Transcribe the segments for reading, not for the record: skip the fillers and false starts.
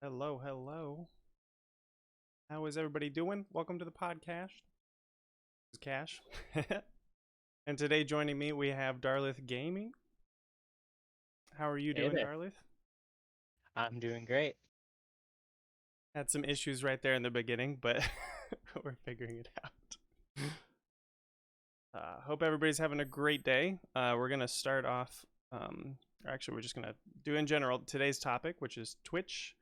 Hello, hello. How is everybody doing? Welcome to the PodKasht. This is Cash. And today joining me we have Darlith Gaming. How are you Hey doing, there. Darlith? I'm doing great. Had some issues right there in the beginning, but we're figuring it out. Hope everybody's having a great day. We're gonna start off, or actually, we're just gonna do in general today's topic, which is Twitch,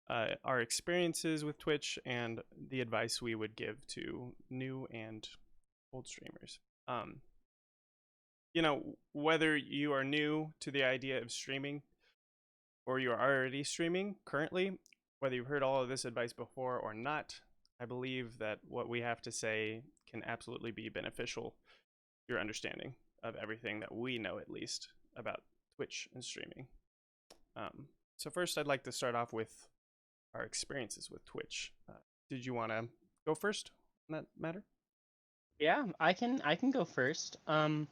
our experiences with Twitch, and the advice we would give to new and old streamers. Um, whether you are new to the idea of streaming or you are already streaming currently, whether you've heard all of this advice before or not, I believe that what we have to say can absolutely be beneficial to your understanding of everything that we know, at least, about Twitch and streaming. So, first, I'd like to start off with our experiences with Twitch. Did you want to go first on that matter? Yeah, I can go first. I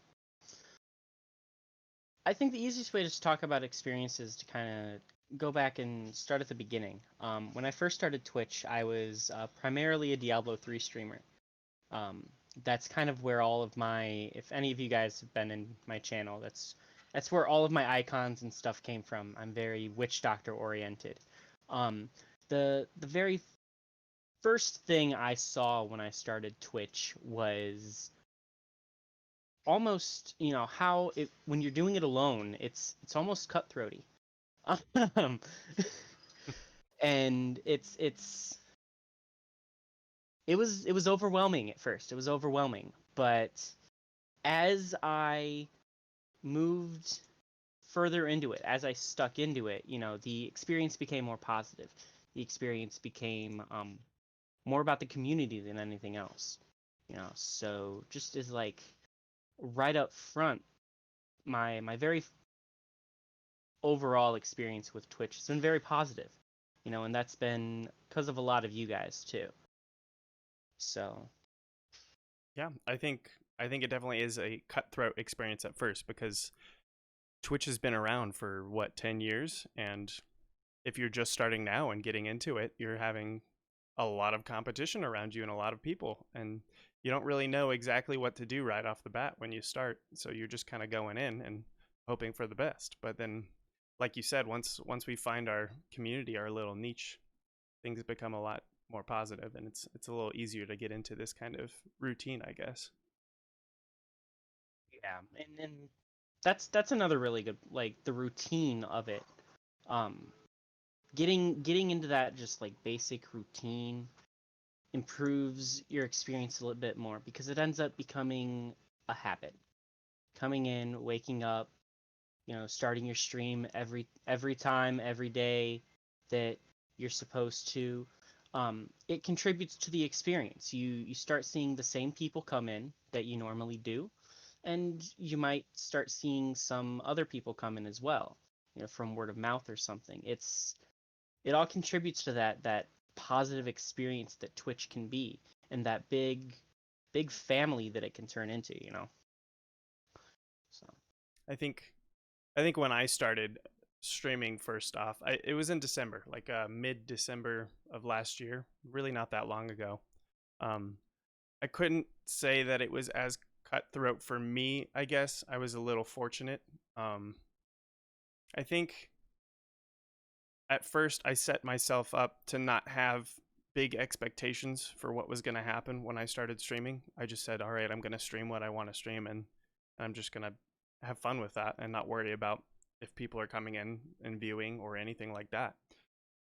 think the easiest way to just talk about experiences to kind of go back and start at the beginning. When I first started Twitch, I was primarily a Diablo 3 streamer. Um, that's kind of where all of my, if any of you guys have been in my channel, that's where all of my icons and stuff came from. I'm very witch doctor oriented. Um, the very first thing I saw when I started Twitch was almost, how it when you're doing it alone, it's almost cutthroaty. Um, and it was overwhelming at first. It was overwhelming, but as I moved further into it, as I stuck into it, the experience became more positive. The experience became more about the community than anything else. So just as like right up front, my very overall experience with Twitch has been very positive, and that's been because of a lot of you guys too. So Yeah, I think it definitely is a cutthroat experience at first because Twitch has been around for what, 10 years, and if you're just starting now and getting into it, you're having a lot of competition around you and a lot of people, and you don't really know exactly what to do right off the bat when you start, so you're just kind of going in and hoping for the best. But then, like you said, once we find our community, our little niche, things become a lot more positive, and it's a little easier to get into this kind of routine, I guess. yeah, and that's another really good, like, the routine of it. Um, getting into that just like basic routine improves your experience a little bit more because it ends up becoming a habit. Coming in, waking up, starting your stream every time, every day that you're supposed to. It contributes to the experience. You start seeing the same people come in that you normally do, and you might start seeing some other people come in as well, from word of mouth or something. It all contributes to that positive experience that Twitch can be, and that big family that it can turn into. So I think I think when I started streaming first off, it was in December, like mid December of last year, really not that long ago. Um, I couldn't say that it was as cutthroat for me. I guess I was a little fortunate. Um, I think at first I set myself up to not have big expectations for what was going to happen when I started streaming. I just said, all right, I'm going to stream what I want to stream, and I'm just going to have fun with that and not worry about if people are coming in and viewing or anything like that.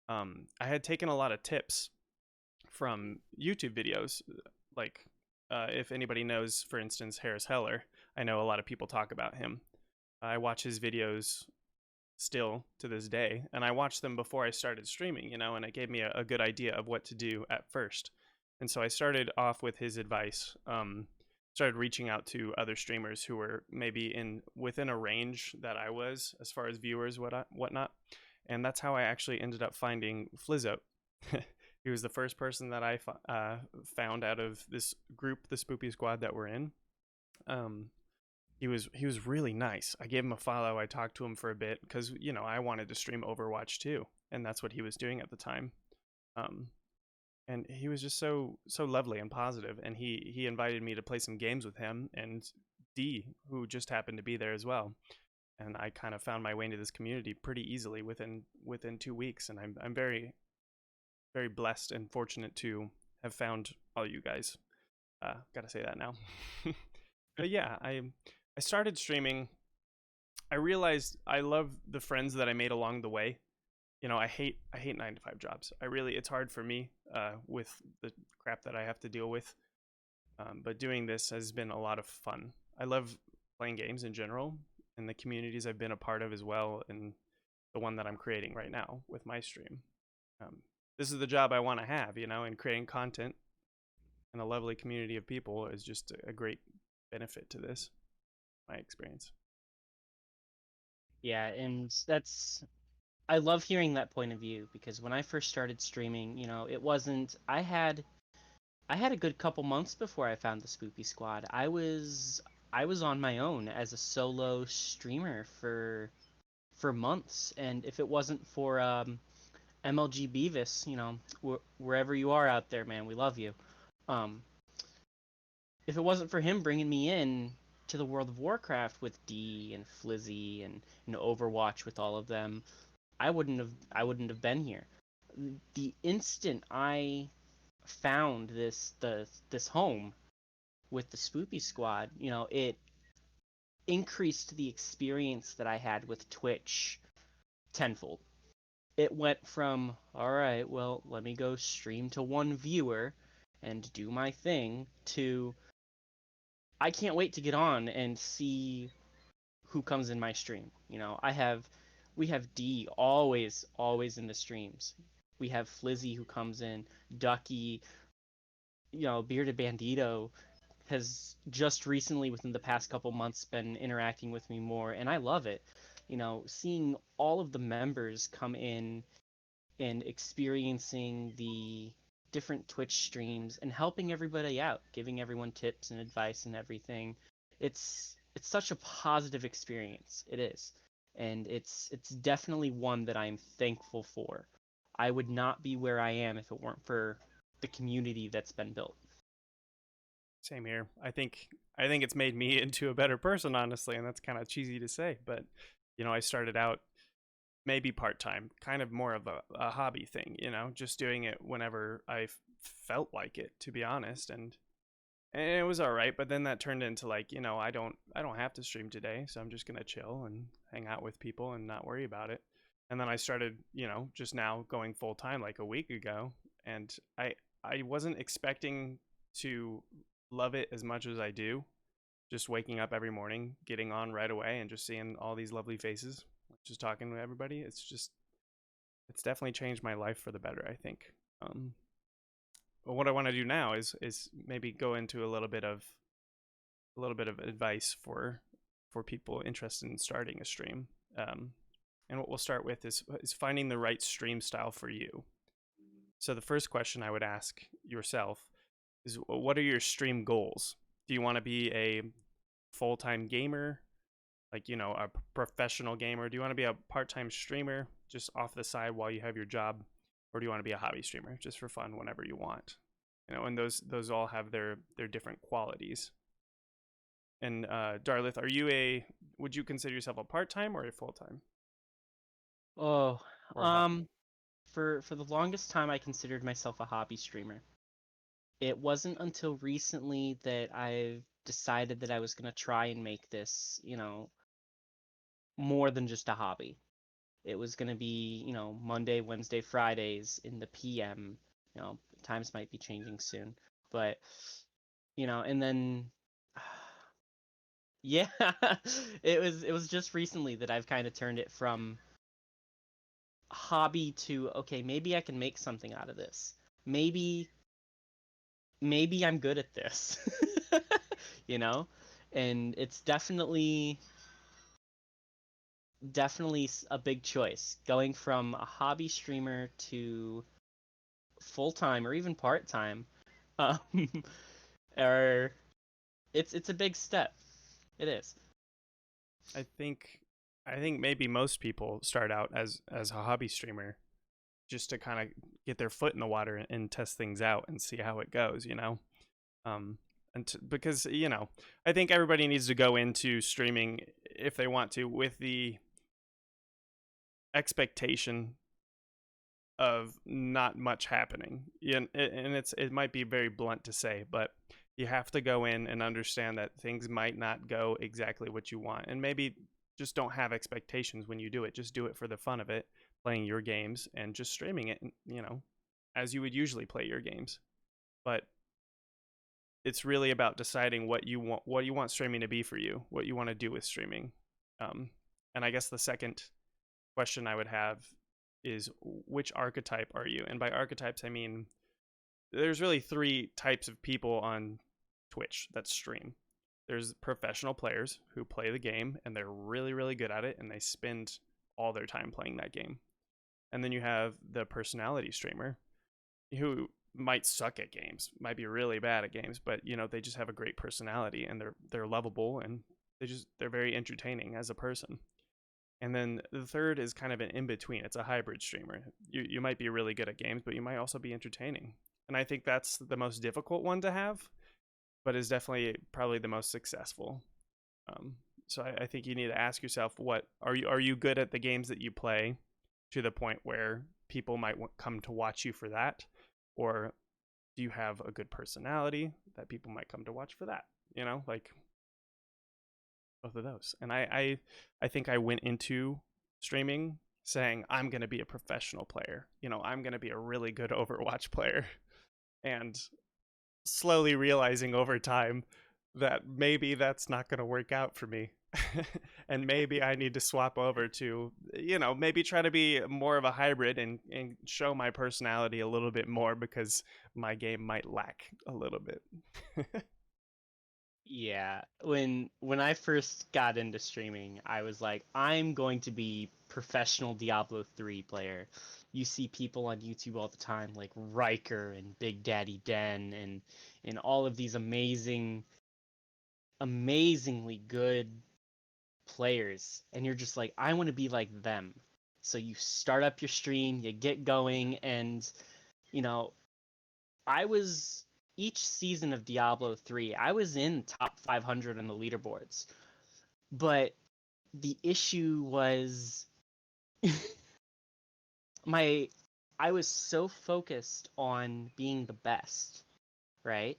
I had taken a lot of tips from YouTube videos, like if anybody knows, for instance, Harris Heller. I know a lot of people talk about him. I watch his videos still to this day, and I watched them before I started streaming, and it gave me a good idea of what to do at first. And so I started off with his advice. Started reaching out to other streamers who were maybe in within a range that I was as far as viewers, whatnot, and that's how I actually ended up finding Flizzo. He was the first person that I found out of this group, the Spoopy Squad that we're in. Um, he was really nice. I gave him a follow. I talked to him for a bit because I wanted to stream Overwatch too, and that's what he was doing at the time. Um, and he was just so lovely and positive. And he invited me to play some games with him and D, who just happened to be there as well. And I kind of found my way into this community pretty easily within 2 weeks. And I'm very very blessed and fortunate to have found all you guys. Gotta say that now. But yeah, I started streaming. I realized I love the friends that I made along the way. I hate 9 to 5 jobs. It's hard for me with the crap that I have to deal with. But doing this has been a lot of fun. I love playing games in general, and the communities I've been a part of as well, and the one that I'm creating right now with my stream. Um, this is the job I want to have, and creating content and a lovely community of people is just a great benefit to this, my experience. Yeah, and I love hearing that point of view because when I first started streaming, it wasn't I had a good couple months before I found the Spoopy Squad. I was on my own as a solo streamer for months, and if it wasn't for MLG Beavis, wherever you are out there, man, we love you. Um, if it wasn't for him bringing me in to the World of Warcraft with D and Flizzy and Overwatch with all of them, I wouldn't have been here. The instant I found this home with the Spoopy Squad, it increased the experience that I had with Twitch tenfold. It went from, all right, well, let me go stream to one viewer and do my thing, to I can't wait to get on and see who comes in my stream. We have D always in the streams. We have Flizzy who comes in, Ducky, Bearded Bandito has just recently within the past couple months been interacting with me more, and I love it. Seeing all of the members come in and experiencing the different Twitch streams and helping everybody out, giving everyone tips and advice and everything. It's such a positive experience. It is. And it's definitely one that I'm thankful for. I would not be where I am if it weren't for the community that's been built. Same here. I think it's made me into a better person, honestly, and that's kind of cheesy to say, but I started out maybe part time, kind of more of a hobby thing, just doing it whenever felt like it, to be honest, and it was all right. But then that turned into like, I don't have to stream today, so I'm just gonna chill and hang out with people and not worry about it. And then I started, just now going full time like a week ago, and I wasn't expecting to love it as much as I do. Just waking up every morning, getting on right away, and just seeing all these lovely faces, just talking to everybody. It's definitely changed my life for the better, I think. Um, but what I want to do now is maybe go into a little bit of advice for people interested in starting a stream. And what we'll start with is finding the right stream style for you. So the first question I would ask yourself is, what are your stream goals? Do you want to be a full-time gamer, like a professional gamer? Do you want to be a part-time streamer just off the side while you have your job, or do you want to be a hobby streamer just for fun whenever you want? And those all have their different qualities. And Darlith, would you consider yourself a part-time or a full-time Oh, or a hobby? um, for the longest time, I considered myself a hobby streamer. It wasn't until recently that I've decided that I was gonna try and make this, more than just a hobby. It was gonna be, Monday, Wednesday, Fridays in the PM. Times might be changing soon, but and then yeah, it was just recently that I've kind of turned it from hobby to, okay, maybe I can make something out of this. Maybe maybe I'm good at this. you know? And it's definitely a big choice going from a hobby streamer to full-time or even part-time. Um or it's a big step. It is. I think maybe most people start out as a hobby streamer just to kind of get their foot in the water and test things out and see how it goes, um because I think everybody needs to go into streaming if they want to with the expectation of not much happening. And it might be very blunt to say, but you have to go in and understand that things might not go exactly what you want, and maybe just don't have expectations when you do it. Just do it for the fun of it, playing your games and just streaming it, as you would usually play your games. But it's really about deciding what you want streaming to be for you, what you want to do with streaming. And I guess the second question I would have is, which archetype are you? And by archetypes, I mean there's really three types of people on Twitch that stream. There's professional players who play the game and they're really, really good at it and they spend all their time playing that game. And then you have the personality streamer who might suck at games, might be really bad at games, but they just have a great personality and they're lovable and they're very entertaining as a person. And then the third is kind of an in between. It's a hybrid streamer. You might be really good at games, but you might also be entertaining. And I think that's the most difficult one to have, but is definitely probably the most successful. So I think you need to ask yourself, what are you good at the games that you play to the point where people might come to watch you for that, or do you have a good personality that people might come to watch for that? Like both of those. And I think I went into streaming saying I'm going to be a professional player. I'm going to be a really good Overwatch player, and slowly realizing over time that maybe that's not going to work out for me. And maybe I need to swap over to, maybe try to be more of a hybrid and show my personality a little bit more, because my game might lack a little bit. Yeah, when I first got into streaming, I was like, I'm going to be professional Diablo 3 player. You see people on YouTube all the time like Riker and Big Daddy Den and all of these amazingly good players, and you're just like, I want to be like them. So you start up your stream, you get going, and you know, I was each season of Diablo 3, I was in top 500 on the leaderboards. But the issue was my I was so focused on being the best, right?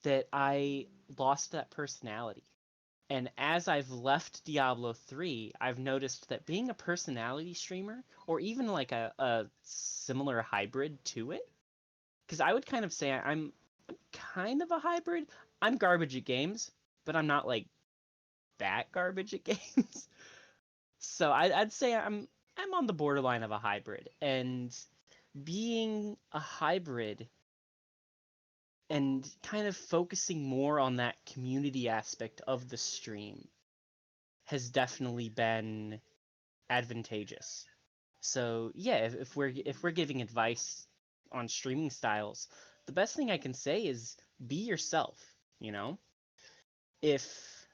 That I lost that personality. And as I've left Diablo 3, I've noticed that being a personality streamer, or even like a similar hybrid to it, because I would kind of say I'm kind of a hybrid. I'm garbage at games, but I'm not like that garbage at games. So I'd say I'm on the borderline of a hybrid, and being a hybrid and kind of focusing more on that community aspect of the stream has definitely been advantageous. So yeah, if we're giving advice on streaming styles, the best thing I can say is be yourself, you know? If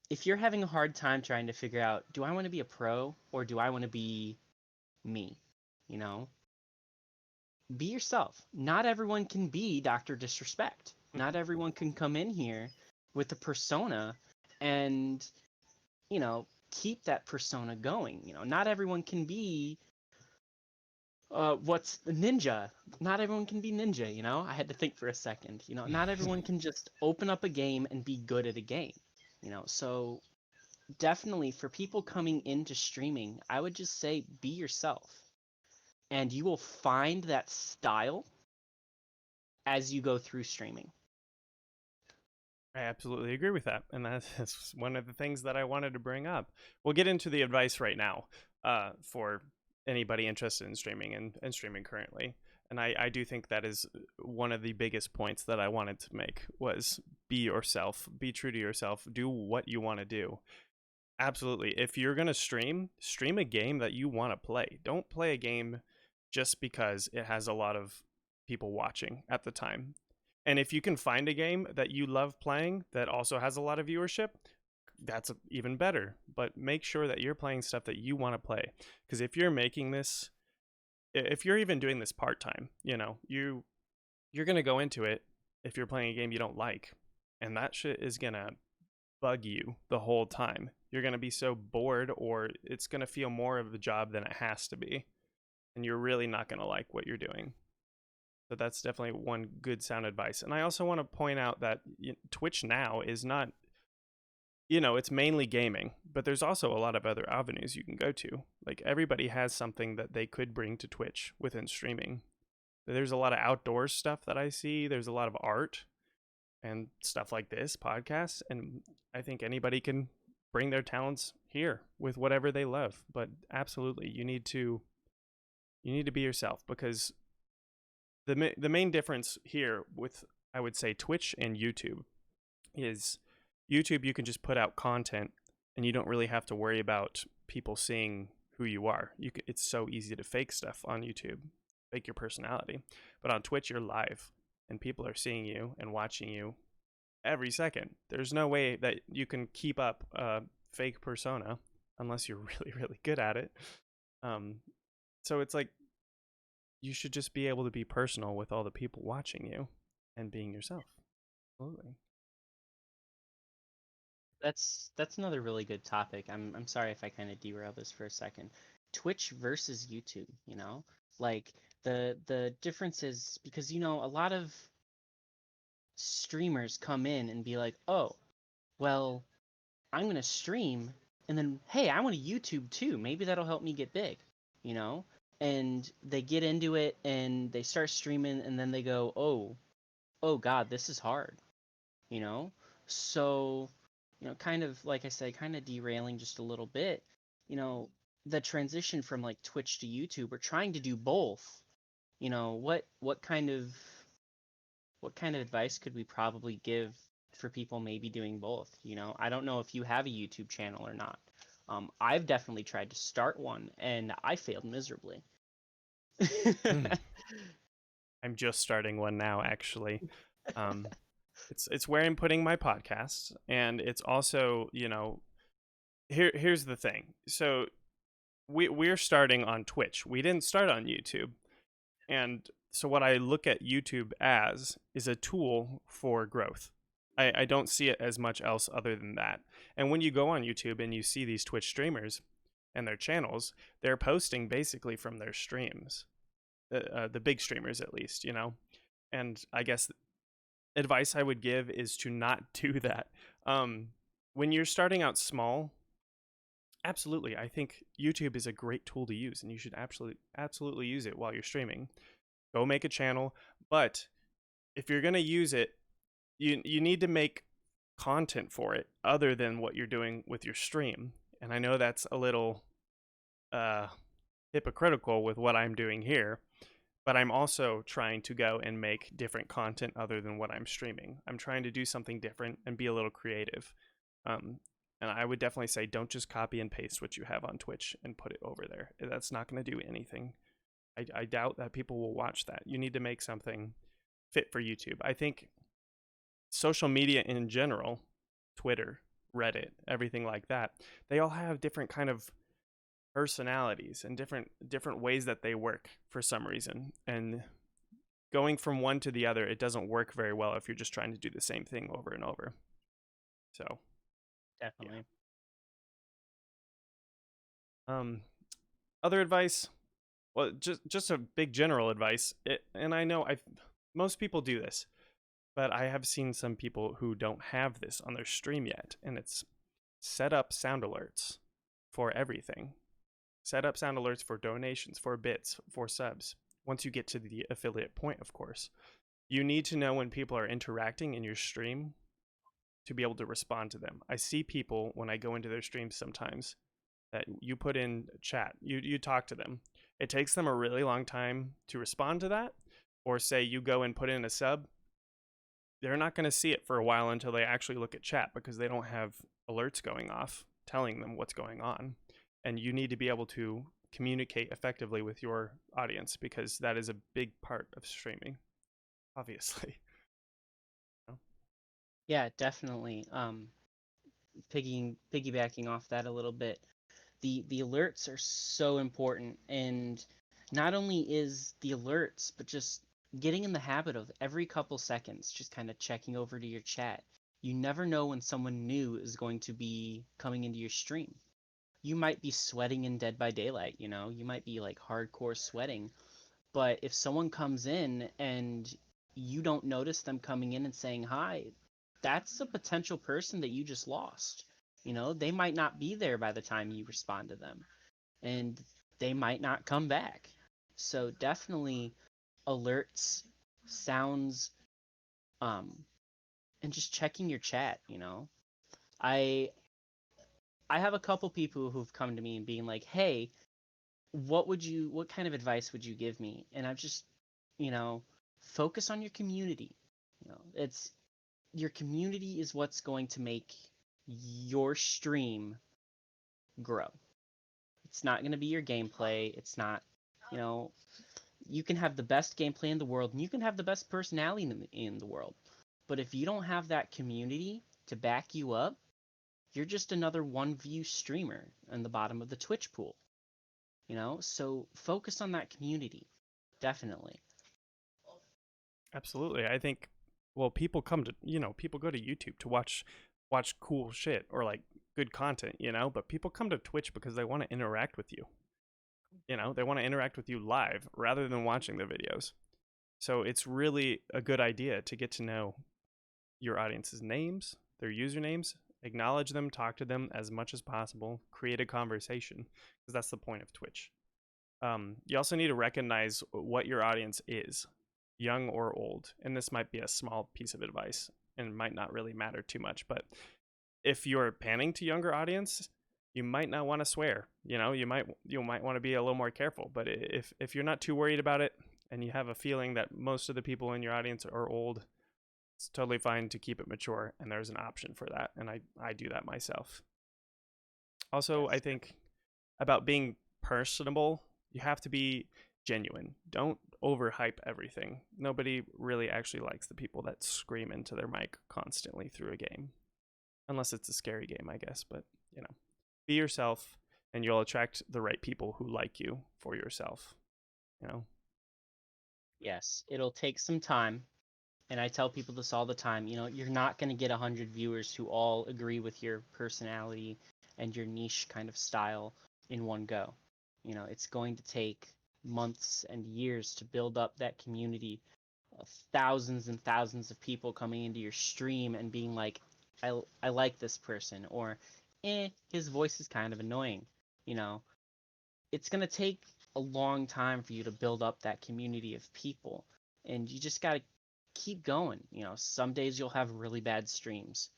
if you're having a hard time trying to figure out, do I want to be a pro or do I want to be me? You know, be yourself. Not everyone can be Dr. Disrespect. Not everyone can come in here with a persona and, keep that persona going. Not everyone can be what's ninja. Not everyone can be ninja. I had to think for a second. Not everyone can just open up a game and be good at a game. So definitely for people coming into streaming, I would just say be yourself. And you will find that style as you go through streaming. I absolutely agree with that, and that's one of the things that I wanted to bring up. We'll get into the advice right now, for anybody interested in streaming and streaming currently. And I do think that is one of the biggest points that I wanted to make, was be yourself, be true to yourself, do what you want to do. Absolutely. If you're going to stream a game that you want to play. Don't play a game just because it has a lot of people watching at the time. And if you can find a game that you love playing that also has a lot of viewership, that's even better. But make sure that you're playing stuff that you want to play. Because if you're making this, if you're even doing this part time, you're gonna go into it if you're playing a game you don't like, and that shit is gonna bug you the whole time. You're gonna be so bored, or it's gonna feel more of a job than it has to be, and you're really not gonna like what you're doing. So that's definitely one good sound advice. And I also want to point out that Twitch now is not, it's mainly gaming, but there's also a lot of other avenues you can go to. Like everybody has something that they could bring to Twitch within streaming. There's a lot of outdoor stuff that I see. There's a lot of art and stuff like this, podcasts, and I think anybody can bring their talents here with whatever they love. But absolutely, you need to be yourself, because the main difference here with, I would say, Twitch and YouTube is YouTube, you can just put out content and you don't really have to worry about people seeing who you are. It's so easy to fake stuff on YouTube, fake your personality. But on Twitch, you're live and people are seeing you and watching you every second. There's no way that you can keep up a fake persona unless you're really, really good at it. So it's like, you should just be able to be personal with all the people watching you and being yourself. Absolutely. That's another really good topic. I'm sorry if I kind of derail this for a second. Twitch versus YouTube, like the difference is because a lot of streamers come in and be like, "Oh, well, I'm going to stream and then hey, I want to YouTube too. Maybe that'll help me get big." You know? And they get into it and they start streaming and then they go, "Oh god, this is hard." You know? So, kind of like I said, kind of derailing just a little bit, the transition from like Twitch to YouTube, we're trying to do both. What kind of advice could we probably give for people maybe doing both? I don't know if you have a YouTube channel or not. I've definitely tried to start one and I failed miserably. I'm just starting one now, actually. Um, it's where I'm putting my podcasts, and it's also, here's the thing. So we're starting on Twitch. We didn't start on YouTube, and so what I look at YouTube as is a tool for growth. I don't see it as much else other than that. And when you go on YouTube and you see these Twitch streamers and their channels, they're posting basically from their streams, the big streamers at least, And I guess advice I would give is to not do that. When you're starting out small, absolutely, I think YouTube is a great tool to use, and you should absolutely use it while you're streaming. Go make a channel, but if you're gonna use it, you need to make content for it other than what you're doing with your stream. And I know that's a little hypocritical with what I'm doing here, but I'm also trying to go and make different content other than what I'm streaming. I'm trying to do something different and be a little creative. And I would definitely say don't just copy and paste what you have on Twitch and put it over there. That's not going to do anything. I doubt that people will watch that. You need to make something fit for YouTube. I think social media in general, Twitter, Reddit, everything like that, they all have different kind of personalities and different ways that they work for some reason. And going from one to the other, it doesn't work very well if you're just trying to do the same thing over and over. So Definitely. Yeah. Other advice, well, just a big general advice. And I know most people do this, but I have seen some people who don't have this on their stream yet, and it's set up sound alerts for everything. Set up sound alerts for donations, for bits, for subs. Once you get to the affiliate point, of course, you need to know when people are interacting in your stream to be able to respond to them. I see people when I go into their streams sometimes that you put in chat, you talk to them. It takes them a really long time to respond to that, or say you go and put in a sub. They're not going to see it for a while until they actually look at chat because they don't have alerts going off telling them what's going on. And you need to be able to communicate effectively with your audience because that is a big part of streaming, obviously. Yeah, definitely. piggybacking off that a little bit, the alerts are so important, and not only is the alerts, but just getting in the habit of every couple seconds just kind of checking over to your chat. You never know when someone new is going to be coming into your stream. You might be sweating in Dead by Daylight, you know, you might be like hardcore sweating, but if someone comes in and you don't notice them coming in and saying hi, that's a potential person that you just lost. You know, they might not be there by the time you respond to them, and they might not come back. So definitely alerts, sounds, um, and just checking your chat, you know. I I have a couple people who've come to me and being like, "Hey, what kind of advice would you give me?" And I've just, you know, focus on your community. You know, it's your community is what's going to make your stream grow. It's not going to be your gameplay. It's not, you know, you can have the best gameplay in the world and you can have the best personality in the world. But if you don't have that community to back you up, you're just another one view streamer in the bottom of the Twitch pool. You know, so focus on that community. Definitely. Absolutely. I think, well, people come to, people go to YouTube to watch cool shit or like good content, but people come to Twitch because they want to interact with you. They want to interact with you live rather than watching the videos. So it's really a good idea to get to know your audience's names, their usernames, acknowledge them, talk to them as much as possible, create a conversation, because that's the point of Twitch. You also need to recognize what your audience is, young or old. And this might be a small piece of advice and might not really matter too much. But if you're panning to younger audience, you might not want to swear. You might want to be a little more careful. But if you're not too worried about it and you have a feeling that most of the people in your audience are old, it's totally fine to keep it mature. And there's an option for that. And I do that myself. Also, I Yes. think about being personable, you have to be genuine. Don't overhype everything. Nobody really actually likes the people that scream into their mic constantly through a game. Unless it's a scary game, I guess. But, be yourself and you'll attract the right people who like you for yourself. You know? Yes, it'll take some time. And I tell people this all the time, you know, you're not going to get 100 viewers who all agree with your personality and your niche kind of style in one go. You know, it's going to take months and years to build up that community of thousands and thousands of people coming into your stream and being like, I like this person, or his voice is kind of annoying. You know, it's going to take a long time for you to build up that community of people. And you just got to keep going. You know, some days you'll have really bad streams,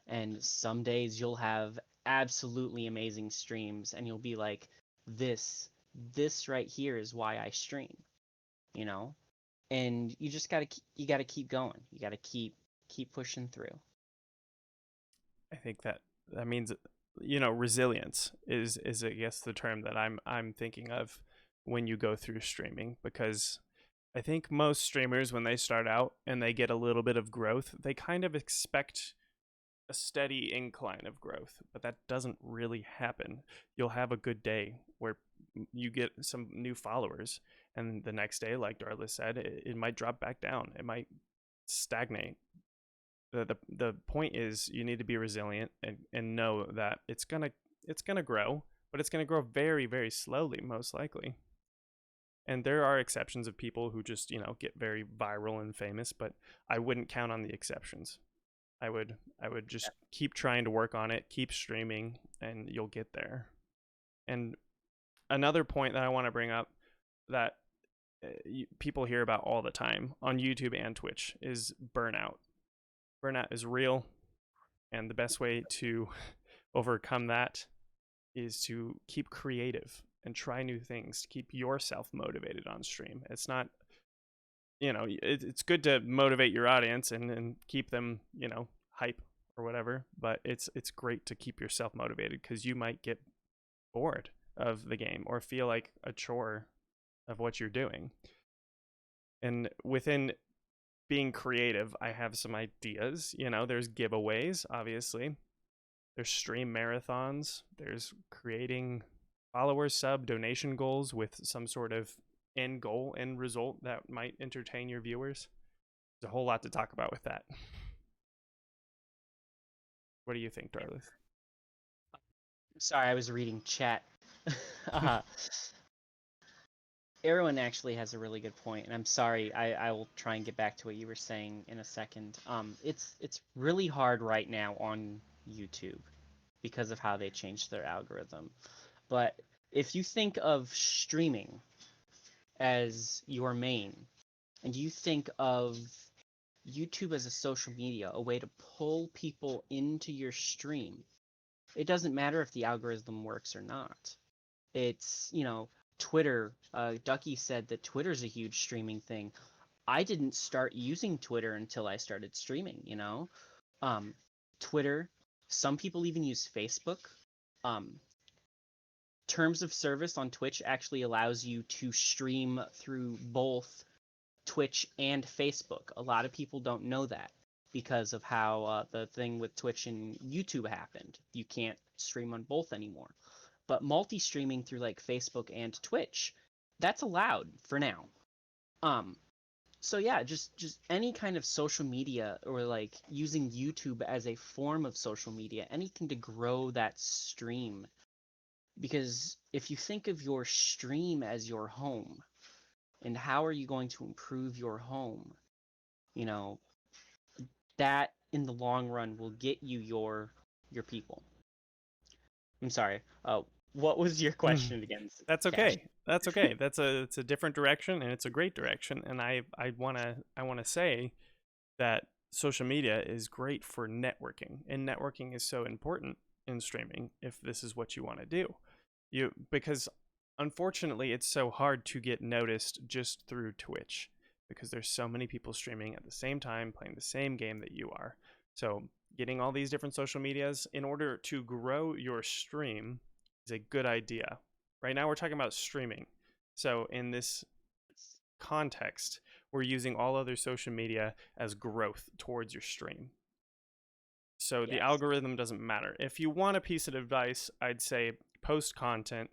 and some days you'll have absolutely amazing streams, and you'll be like, this right here is why I stream, you know? And you just got to keep going. You got to keep pushing through. I think that means resilience is I guess the term that I'm thinking of when you go through streaming, because I think most streamers, when they start out and they get a little bit of growth, they kind of expect a steady incline of growth, but that doesn't really happen. You'll have a good day where you get some new followers, and the next day, like Darla said, it might drop back down. It might stagnate. The point is you need to be resilient and know that it's gonna grow, but it's gonna grow very, very slowly, most likely. And there are exceptions of people who just get very viral and famous, but I wouldn't count on the exceptions. I would just keep trying to work on it, keep streaming, and you'll get there. And another point that I want to bring up that people hear about all the time on YouTube and Twitch is burnout. Burnout is real, and the best way to overcome that is to keep creative and try new things to keep yourself motivated on stream. It's not, it's good to motivate your audience and keep them, hype or whatever, but it's great to keep yourself motivated, because you might get bored of the game or feel like a chore of what you're doing. And within being creative, I have some ideas. There's giveaways, obviously. There's stream marathons. There's creating followers, sub, donation goals with some sort of end goal, end result that might entertain your viewers. There's a whole lot to talk about with that. What do you think, Darlis? Sorry, I was reading chat. uh, Erwin actually has a really good point, and I'm sorry. I will try and get back to what you were saying in a second. It's really hard right now on YouTube because of how they changed their algorithm. But if you think of streaming as your main, and you think of YouTube as a social media, a way to pull people into your stream, it doesn't matter if the algorithm works or not. It's, Twitter. Ducky said that Twitter's a huge streaming thing. I didn't start using Twitter until I started streaming, Um, Twitter, some people even use Facebook. Um, Terms of service on Twitch actually allows you to stream through both Twitch and Facebook. A lot of people don't know that because of how the thing with Twitch and YouTube happened. You can't stream on both anymore. But multi-streaming through like Facebook and Twitch, that's allowed for now. So yeah, just any kind of social media or like using YouTube as a form of social media, anything to grow that stream. Because if you think of your stream as your home, and how are you going to improve your home, you know, that in the long run will get you your people. I'm sorry. What was your question again, That's Cash? okay. That's okay. It's a different direction and it's a great direction. And I wanna say that social media is great for networking, and networking is so important in streaming if this is what you want to do. Because unfortunately it's so hard to get noticed just through Twitch because there's so many people streaming at the same time playing the same game that you are. So getting all these different social medias in order to grow your stream is a good idea. Right now we're talking about streaming. So in this context, we're using all other social media as growth towards your stream. So the Yes. algorithm doesn't matter. If you want a piece of advice, I'd say post content,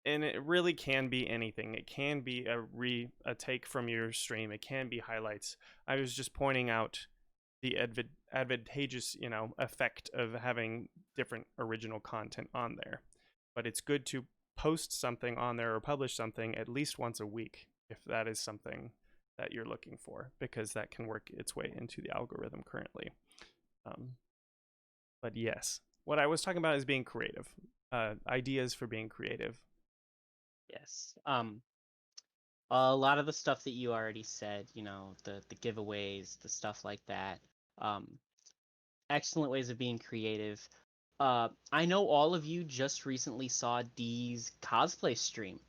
and it really can be anything. It can be a take from your stream. It can be highlights. I was just pointing out the advantageous, effect of having different original content on there. But it's good to post something on there or publish something at least once a week if that is something that you're looking for, because that can work its way into the algorithm currently. But yes, what I was talking about is being creative. Ideas for being creative. Yes. A lot of the stuff that you already said, the giveaways, the stuff like that. Um, Excellent ways of being creative. I know all of you just recently saw Dee's cosplay stream.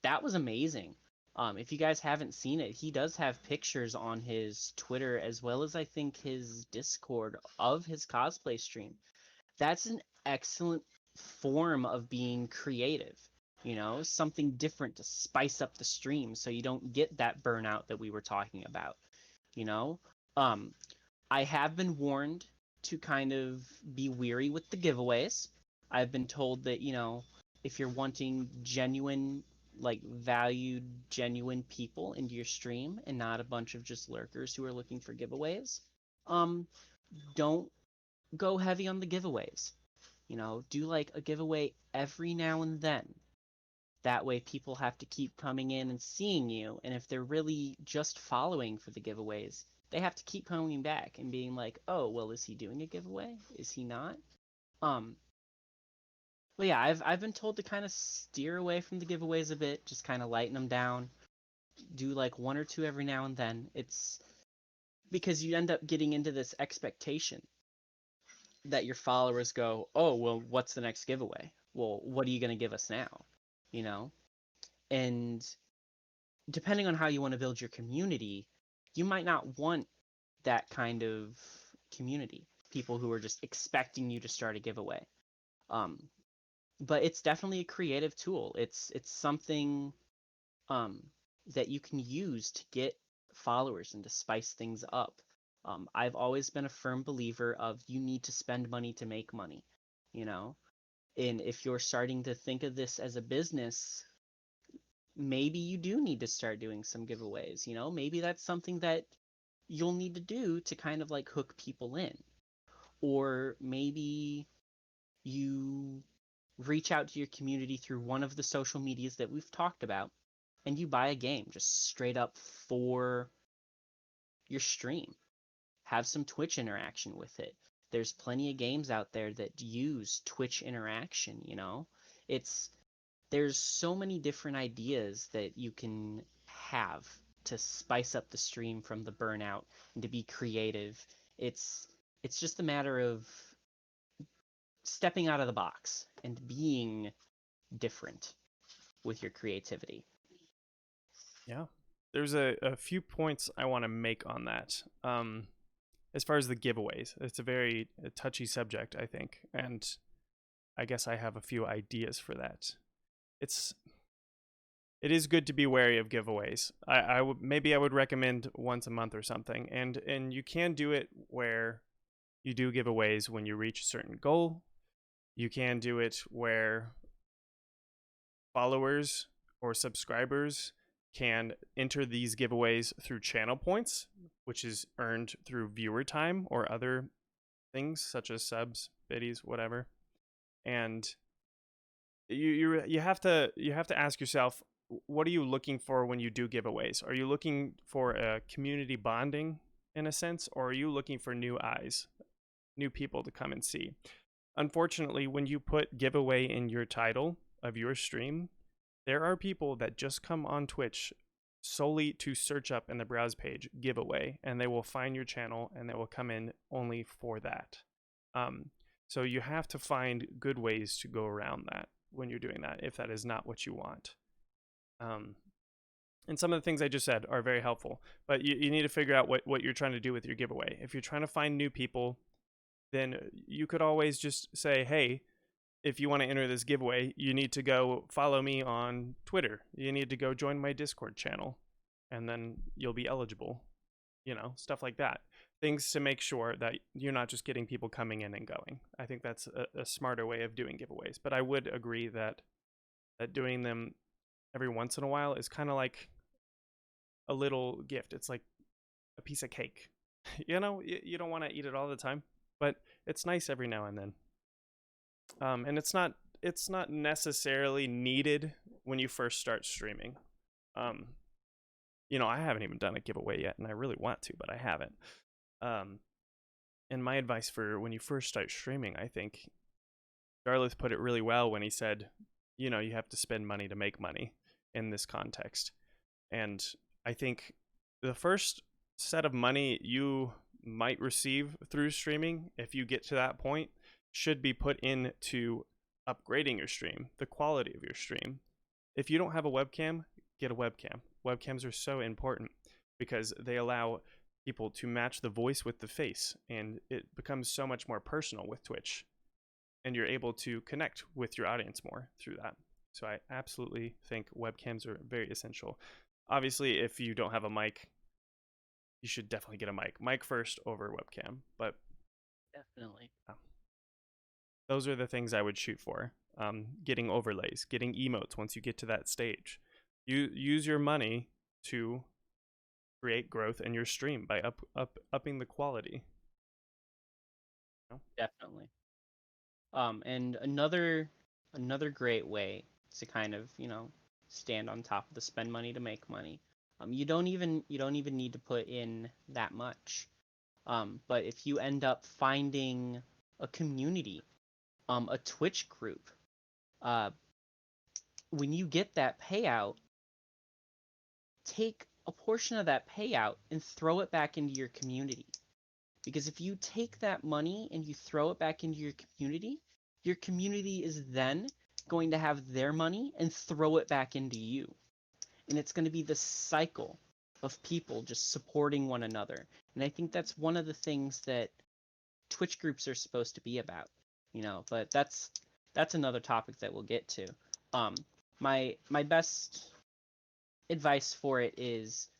That was amazing. If you guys haven't seen it, he does have pictures on his Twitter as well as I think his Discord of his cosplay stream. That's an excellent form of being creative, something different to spice up the stream so you don't get that burnout that we were talking about, you know? Um, I have been warned to kind of be weary with the giveaways. I've been told that, if you're wanting genuine, like valued, genuine people into your stream and not a bunch of just lurkers who are looking for giveaways, um, don't go heavy on the giveaways. Do like a giveaway every now and then. That way people have to keep coming in and seeing you, and if they're really just following for the giveaways, they have to keep coming back and being like, "Oh, well, is he doing a giveaway? Is he not?" Um, but yeah, I've been told to kind of steer away from the giveaways a bit, just kind of lighten them down, do like one or two every now and then. It's because you end up getting into this expectation that your followers go, "Oh, well, what's the next giveaway? Well, what are you going to give us now?" You know? And depending on how you want to build your community, you might not want that kind of community. People who are just expecting you to start a giveaway. Um, but it's definitely a creative tool. It's something um, that you can use to get followers and to spice things up. I've always been a firm believer of you need to spend money to make money. you know? And if you're starting to think of this as a business, maybe you do need to start doing some giveaways, you know? Maybe that's something that you'll need to do to kind of like hook people in. Or maybe you reach out to your community through one of the social medias that we've talked about and you buy a game just straight up for your stream. Have some Twitch interaction with it. There's plenty of games out there that use Twitch interaction, you know? It's there's so many different ideas that you can have to spice up the stream from the burnout and to be creative. It's just a matter of stepping out of the box and being different with your creativity. Yeah. There's a few points I want to make on that. As far as the giveaways, it's a very touchy subject, I think, and I guess I have a few ideas for that. It is good to be wary of giveaways. I would maybe I would recommend once a month or something, and you can do it where you do giveaways when you reach a certain goal. You can do it where followers or subscribers can enter these giveaways through channel points, which is earned through viewer time or other things such as subs, biddies, whatever. And you have to ask yourself, what are you looking for when you do giveaways? Are you looking for a community bonding in a sense, or are you looking for new eyes, new people to come and see? Unfortunately, when you put giveaway in your title of your stream, there are people that just come on Twitch solely to search up in the browse page giveaway, and they will find your channel and they will come in only for that. So you have to find good ways to go around that when you're doing that, if that is not what you want. And some of the things I just said are very helpful, but you need to figure out what you're trying to do with your giveaway. If you're trying to find new people, then you could always just say, hey, if you want to enter this giveaway, you need to go follow me on Twitter. You need to go join my Discord channel, and then you'll be eligible. You know, stuff like that. Things to make sure that you're not just getting people coming in and going. I think that's a smarter way of doing giveaways. But I would agree that doing them every once in a while is kind of like a little gift. It's like a piece of cake. You know, you don't want to eat it all the time, but it's nice every now and then. And it's not necessarily needed when you first start streaming. You know, I haven't even done a giveaway yet, and I really want to, but I haven't. And my advice for when you first start streaming, I think Darlith put it really well when he said, you know, you have to spend money to make money in this context. And I think the first set of money you might receive through streaming, if you get to that point, should be put into upgrading your stream, the quality of your stream. If you don't have a webcam, get a webcam. Webcams are so important because they allow people to match the voice with the face, and it becomes so much more personal with Twitch, and you're able to connect with your audience more through that. So I absolutely think webcams are very essential. Obviously, if you don't have a mic, you should definitely get a mic first over webcam, but Definitely. those are the things I would shoot for. Getting overlays, getting emotes once you get to that stage. You use your money to create growth in your stream by upping the quality. Definitely. And another great way to kind of, you know, stand on top of the spend money to make money. You don't even need to put in that much. But if you end up finding a community, a Twitch group, when you get that payout, take a portion of that payout and throw it back into your community. Because if you take that money and you throw it back into your community is then going to have their money and throw it back into you. And it's going to be this cycle of people just supporting one another. And I think that's one of the things that Twitch groups are supposed to be about, you know, but that's another topic that we'll get to. My best advice for it is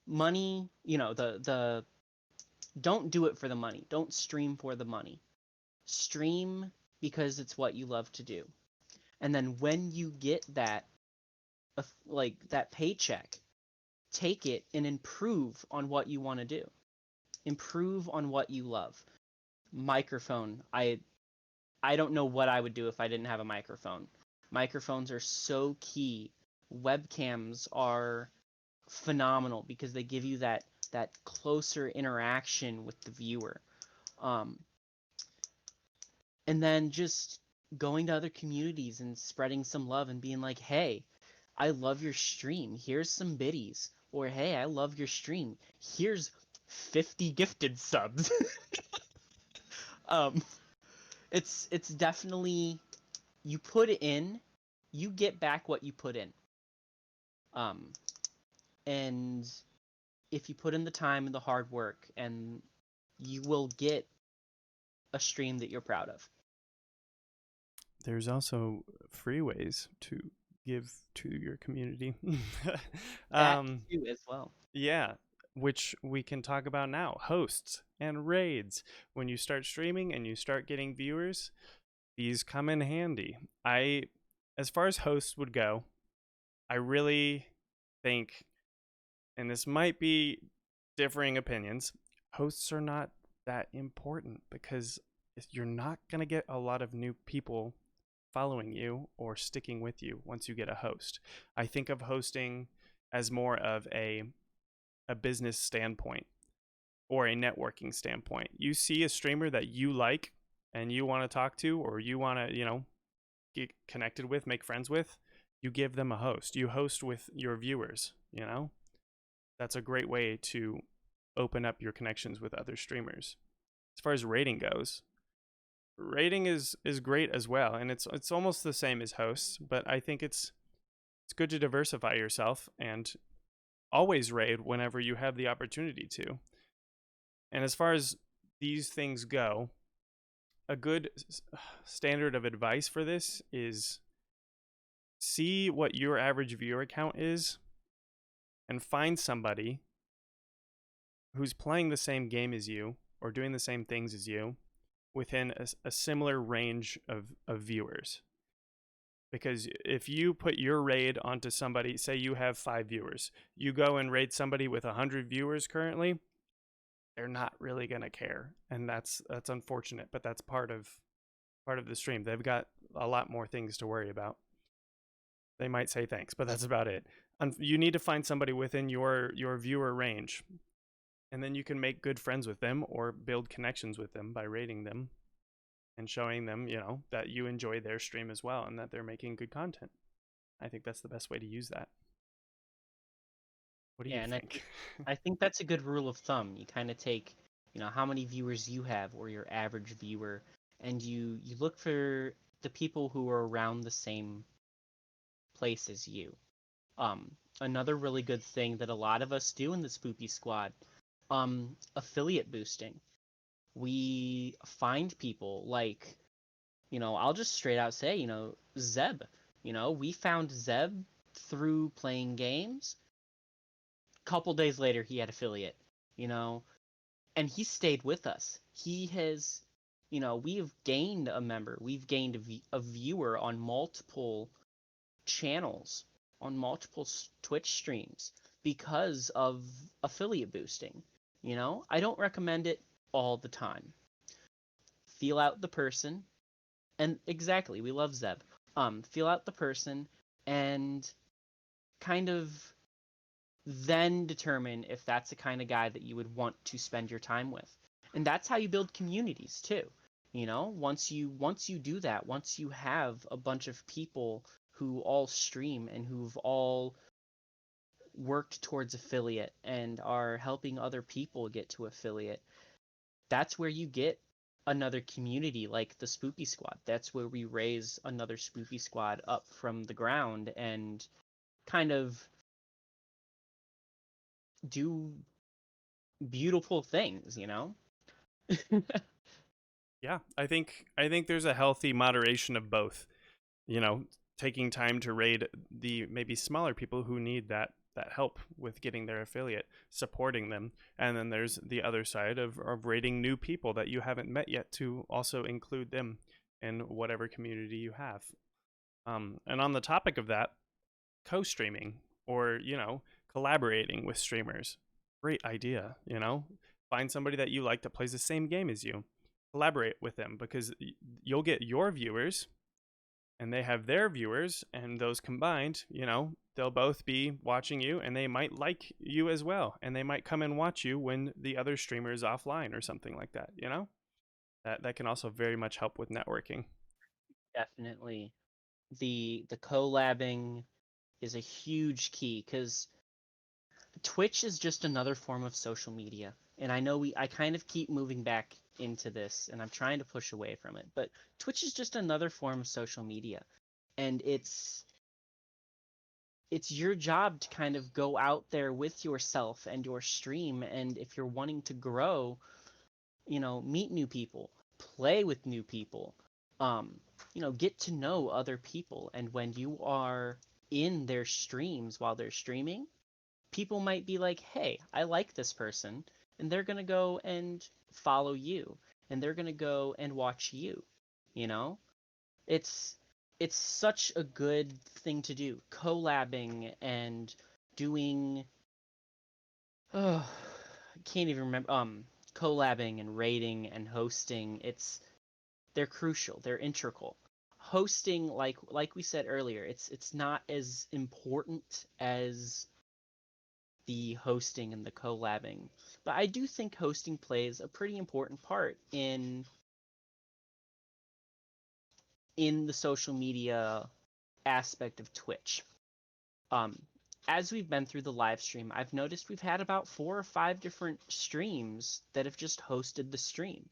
money, you know, the don't do it for the money. Don't stream for the money. stream because it's what you love to do. And then when you get that like that paycheck, take it and improve on what you want to do. Improve on what you love. Microphone. I don't know what I would do if I didn't have a microphone. Microphones are so key. Webcams are phenomenal because they give you that closer interaction with the viewer. Um, and then just going to other communities and spreading some love and being like, hey, I love your stream. Here's some biddies. Or hey, I love your stream. Here's 50 gifted subs. um, it's definitely, you put it in, you get back what you put in. Um, and if you put in the time and the hard work, and you will get a stream that you're proud of. There's also free ways to give to your community. That too as well. Yeah, which we can talk about now. Hosts and raids. When you start streaming and you start getting viewers, these come in handy. As far as hosts would go, I really think, and this might be differing opinions, hosts are not that important because you're not going to get a lot of new people following you or sticking with you once you get a host. I think of hosting as more of a business standpoint or a networking standpoint. You see a streamer that you like and you want to talk to, or you want to, get connected with, make friends with, you give them a host. You host with your viewers. That's a great way to open up your connections with other streamers. As far as rating goes, rating is great as well, and it's almost the same as hosts, but I think it's good to diversify yourself and always raid whenever you have the opportunity to. And as far as these things go, a good standard of advice for this is see what your average viewer count is and find somebody who's playing the same game as you or doing the same things as you within a similar range of viewers. Because if you put your raid onto somebody, say you have 5 viewers, you go and raid somebody with 100 viewers currently, they're not really going to care. And that's unfortunate, but that's part of the stream. They've got a lot more things to worry about. They might say thanks, but that's about it. You need to find somebody within your viewer range, and then you can make good friends with them or build connections with them by rating them and showing them, that you enjoy their stream as well and that they're making good content. I think that's the best way to use that. What do you And think? I think that's a good rule of thumb. You kind of take, how many viewers you have or your average viewer, and you look for the people who are around the same place as you. Another really good thing that a lot of us do in the Spoopy Squad, affiliate boosting. We find people like, I'll just straight out say, Zeb. We found Zeb through playing games. Couple days later, he had affiliate, and he stayed with us. He has, we've gained a member. We've gained a viewer on multiple channels, on multiple Twitch streams because of affiliate boosting. I don't recommend it all the time. Feel out the person, and exactly, we love Zeb. Feel out the person and kind of then determine if that's the kind of guy that you would want to spend your time with. And that's how you build communities too. Once you do that, once you have a bunch of people who all stream and who've all worked towards affiliate and are helping other people get to affiliate, that's where you get another community like the Spoopy Squad. That's where we raise another Spoopy Squad up from the ground and kind of do beautiful things. Yeah, I think there's a healthy moderation of both. Taking time to raid the maybe smaller people who need that that help with getting their affiliate, supporting them. And then there's the other side of rating new people that you haven't met yet to also include them in whatever community you have. And on the topic of that, co-streaming or, collaborating with streamers. Great idea, Find somebody that you like that plays the same game as you. Collaborate with them because you'll get your viewers and they have their viewers, and those combined, they'll both be watching you and they might like you as well, and they might come and watch you when the other streamer is offline or something like that, that can also very much help with networking. Definitely. The collabing is a huge key because Twitch is just another form of social media. And I know I kind of keep moving back into this and I'm trying to push away from it, but Twitch is just another form of social media. And it's your job to kind of go out there with yourself and your stream, and if you're wanting to grow, meet new people, play with new people, um, get to know other people. And when you are in their streams while they're streaming, people might be like, hey, I like this person, and they're going to go and follow you, and they're going to go and watch you, you know? It's it's such a good thing to do, collabing and doing oh, I can't even remember collabing and rating and hosting. They're crucial, they're integral. Hosting, like we said earlier, it's not as important as the hosting and the collabing. But I do think hosting plays a pretty important part in the social media aspect of Twitch. Um, as we've been through the live stream, I've noticed we've had about 4 or 5 different streams that have just hosted the stream.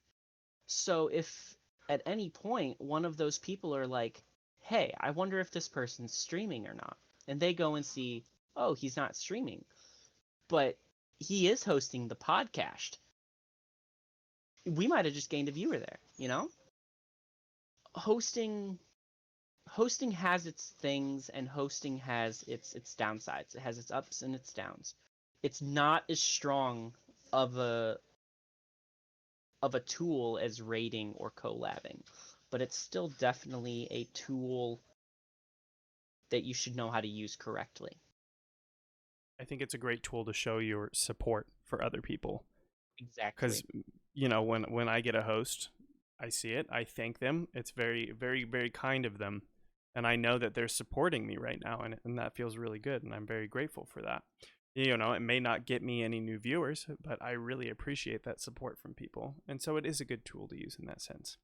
So if at any point one of those people are like, hey, I wonder if this person's streaming or not, and they go and see, oh, he's not streaming, but he is hosting the podcast, we might have just gained a viewer there, Hosting hosting has its things, and hosting has its downsides. It has its ups and its downs. It's not as strong of a tool as rating or collabing, but it's still definitely a tool that you should know how to use correctly. I think it's a great tool to show your support for other people. Because Exactly. when I get a host, I see it, I thank them. It's very, very, very kind of them, and I know that they're supporting me right now, and that feels really good, and I'm very grateful for that. It may not get me any new viewers, but I really appreciate that support from people, and so it is a good tool to use in that sense.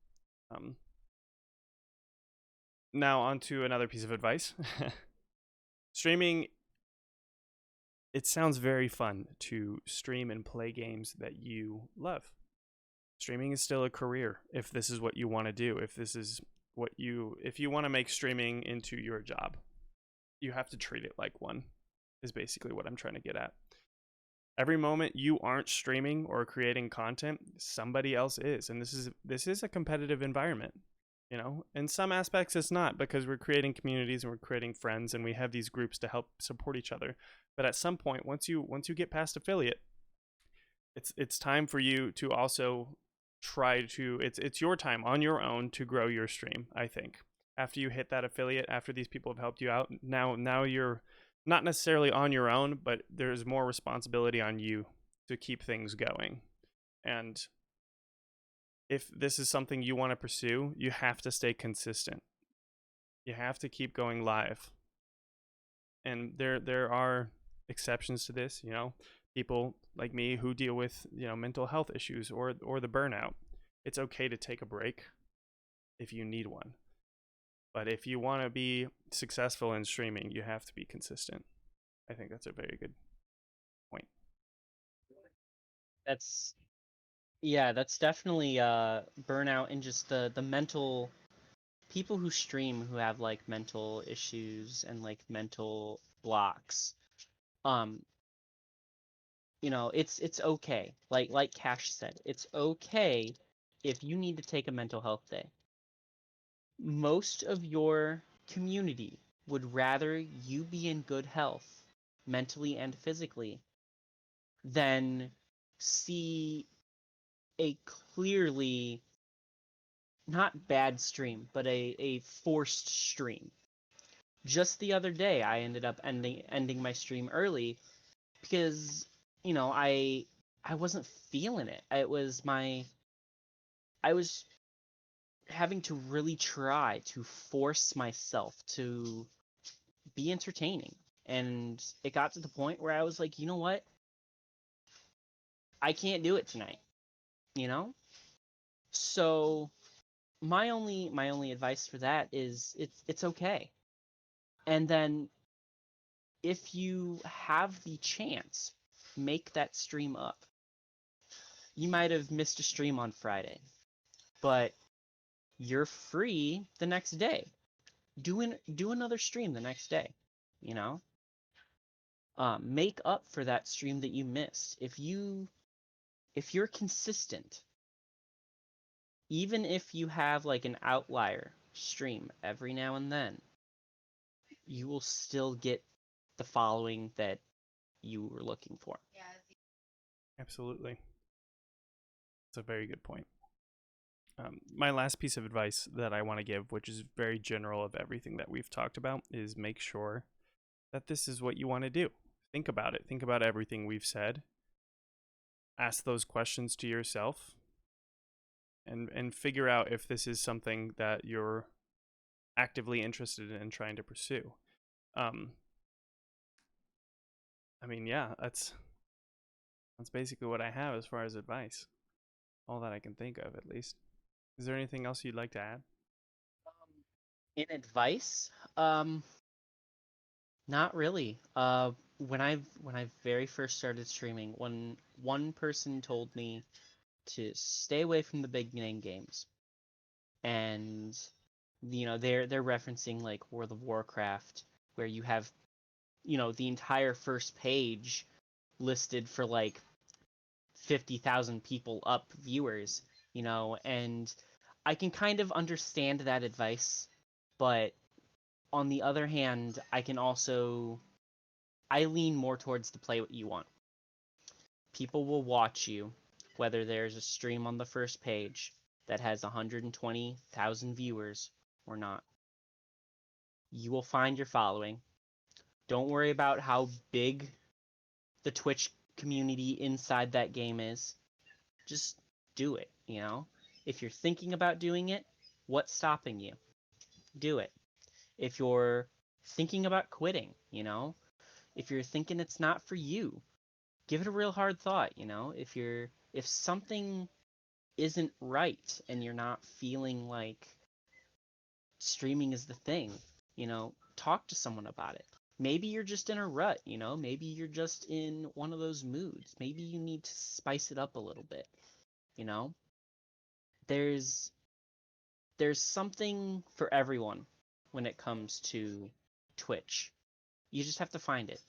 um, Now on to another piece of advice. Streaming, it sounds very fun to stream and play games that you love. Streaming is still a career if this is what you want to do. If you want to make streaming into your job, you have to treat it like one, is basically what I'm trying to get at. Every moment you aren't streaming or creating content, somebody else is, and this is a competitive environment. In some aspects it's not, because we're creating communities and we're creating friends and we have these groups to help support each other. But at some point, once you get past affiliate, it's time for you to also try to it's your time on your own to grow your stream. I think after you hit that affiliate, after these people have helped you out, now you're not necessarily on your own, but there's more responsibility on you to keep things going. And if this is something you want to pursue, you have to stay consistent. You have to keep going live. And there are exceptions to this, people like me who deal with, mental health issues or the burnout. It's okay to take a break if you need one. But if you want to be successful in streaming, you have to be consistent. I think that's a very good point. That's Yeah, that's definitely burnout and just the mental people who stream who have like mental issues and like mental blocks. Um, it's okay. Like Cash said, it's okay if you need to take a mental health day. Most of your community would rather you be in good health mentally and physically, than see a clearly not bad stream, but a forced stream. Just the other day, I ended up ending my stream early because, you know, I wasn't feeling it. I was having to really try to force myself to be entertaining. And it got to the point where I was like, you know what? I can't do it tonight, you know? So my only advice for that is it's okay. And then if you have the chance, make that stream up. You might have missed a stream on Friday, but you're free the next day. Do another stream the next day, you know? Make up for that stream that you missed. If you're consistent, even if you have like an outlier stream every now and then, you will still get the following that you were looking for. Absolutely. That's a very good point. My last piece of advice that I want to give, which is very general of everything that we've talked about, is make sure that this is what you want to do. Think about it. Think about everything we've said. Ask those questions to yourself and figure out if this is something that you're actively interested in trying to pursue. Um, I mean, yeah, that's basically what I have as far as advice. All that I can think of, at least. Is there anything else you'd like to add? In advice, not really. When I very first started streaming, when one person told me to stay away from the big name games, and they're referencing like World of Warcraft, where you have the entire first page listed for like 50,000 people up viewers, and I can kind of understand that advice, but on the other hand, I lean more towards the play what you want. People will watch you, whether there's a stream on the first page that has 120,000 viewers or not. You will find your following. Don't worry about how big the Twitch community inside that game is. Just do it, If you're thinking about doing it, what's stopping you? Do it. If you're thinking about quitting, if you're thinking it's not for you, give it a real hard thought, if something isn't right and you're not feeling like streaming is the thing, talk to someone about it. Maybe you're just in a rut, maybe you're just in one of those moods. Maybe you need to spice it up a little bit, you know? There's something for everyone when it comes to Twitch. You just have to find it.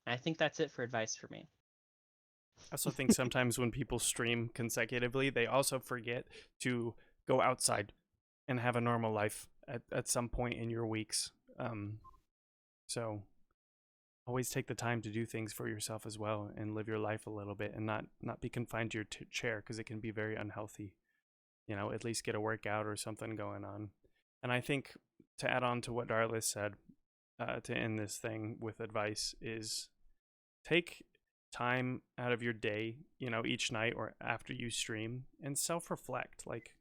And I think that's it for advice for me. I also think sometimes when people stream consecutively, they also forget to go outside and have a normal life at some point in your weeks. So always take the time to do things for yourself as well and live your life a little bit and not be confined to your chair, because it can be very unhealthy. At least get a workout or something going on. And I think, to add on to what Darlis said, to end this thing with advice, is take time out of your day, each night or after you stream, and self-reflect. Like,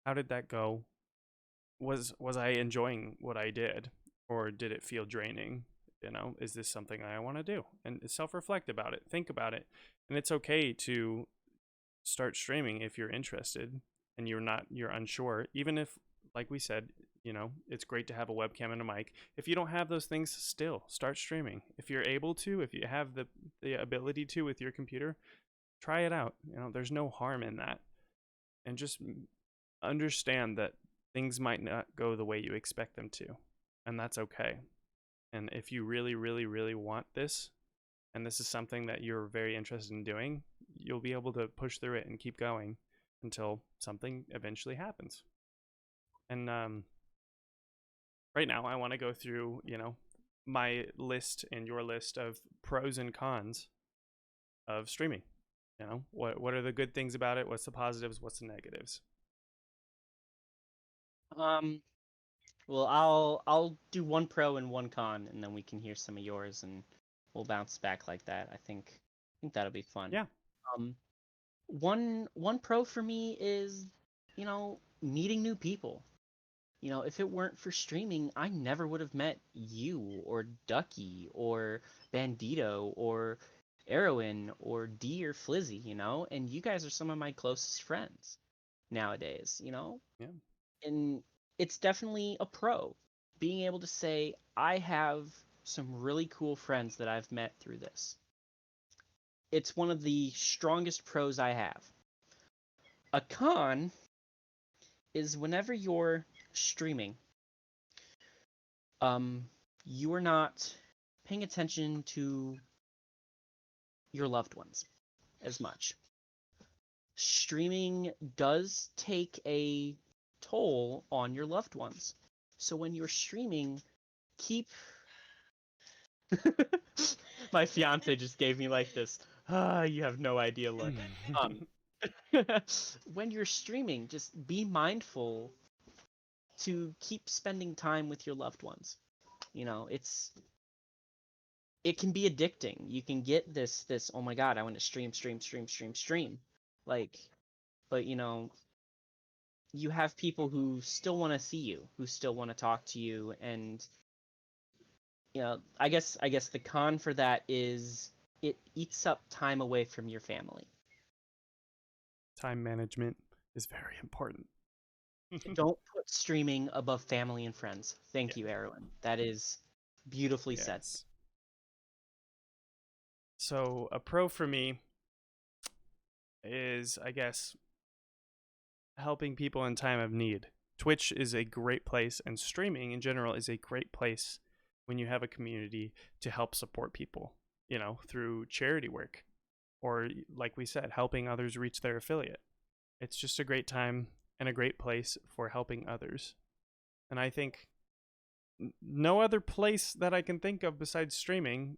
how did that go? Was I enjoying what I did, or did it feel draining? Is this something I want to do? And self-reflect about it, think about it. And it's okay to start streaming if you're interested and you're unsure, even if, like we said, it's great to have a webcam and a mic. If you don't have those things, still start streaming. If you're able to, if you have the ability to with your computer, try it out. There's no harm in that. And just understand that things might not go the way you expect them to, and that's okay. And if you really, really, really want this, and this is something that you're very interested in doing, you'll be able to push through it and keep going until something eventually happens. And right now I want to go through, my list and your list of pros and cons of streaming. You know, what are the good things about it? What's the positives? What's the negatives? Um, well, I'll do one pro and one con, and then we can hear some of yours, and we'll bounce back like that. I think that'll be fun. Yeah. Um, one pro for me is, meeting new people. If it weren't for streaming, I never would have met you or Ducky or Bandito or Erwin or D or Flizzy, and you guys are some of my closest friends nowadays, Yeah. and it's definitely a pro being able to say, I have some really cool friends that I've met through this. It's one of the strongest pros I have. A con is whenever you're streaming, you are not paying attention to your loved ones as much. Streaming does take a toll on your loved ones. So when you're streaming, keep my fiance just gave me like this, you have no idea look. Um when you're streaming, just be mindful to keep spending time with your loved ones. It can be addicting. You can get this, oh my god, I want to stream. Like, but you have people who still want to see you, who still want to talk to you, and I guess the con for that is it eats up time away from your family. Time management is very important. Don't put streaming above family and friends. Thank Yeah. you, Erwin. That is beautifully said. Yes. So a pro for me is, I guess, helping people in time of need. Twitch is a great place, and streaming in general is a great place when you have a community to help support people, through charity work or, like we said, helping others reach their affiliate. It's just a great time and a great place for helping others. And I think no other place that I can think of besides streaming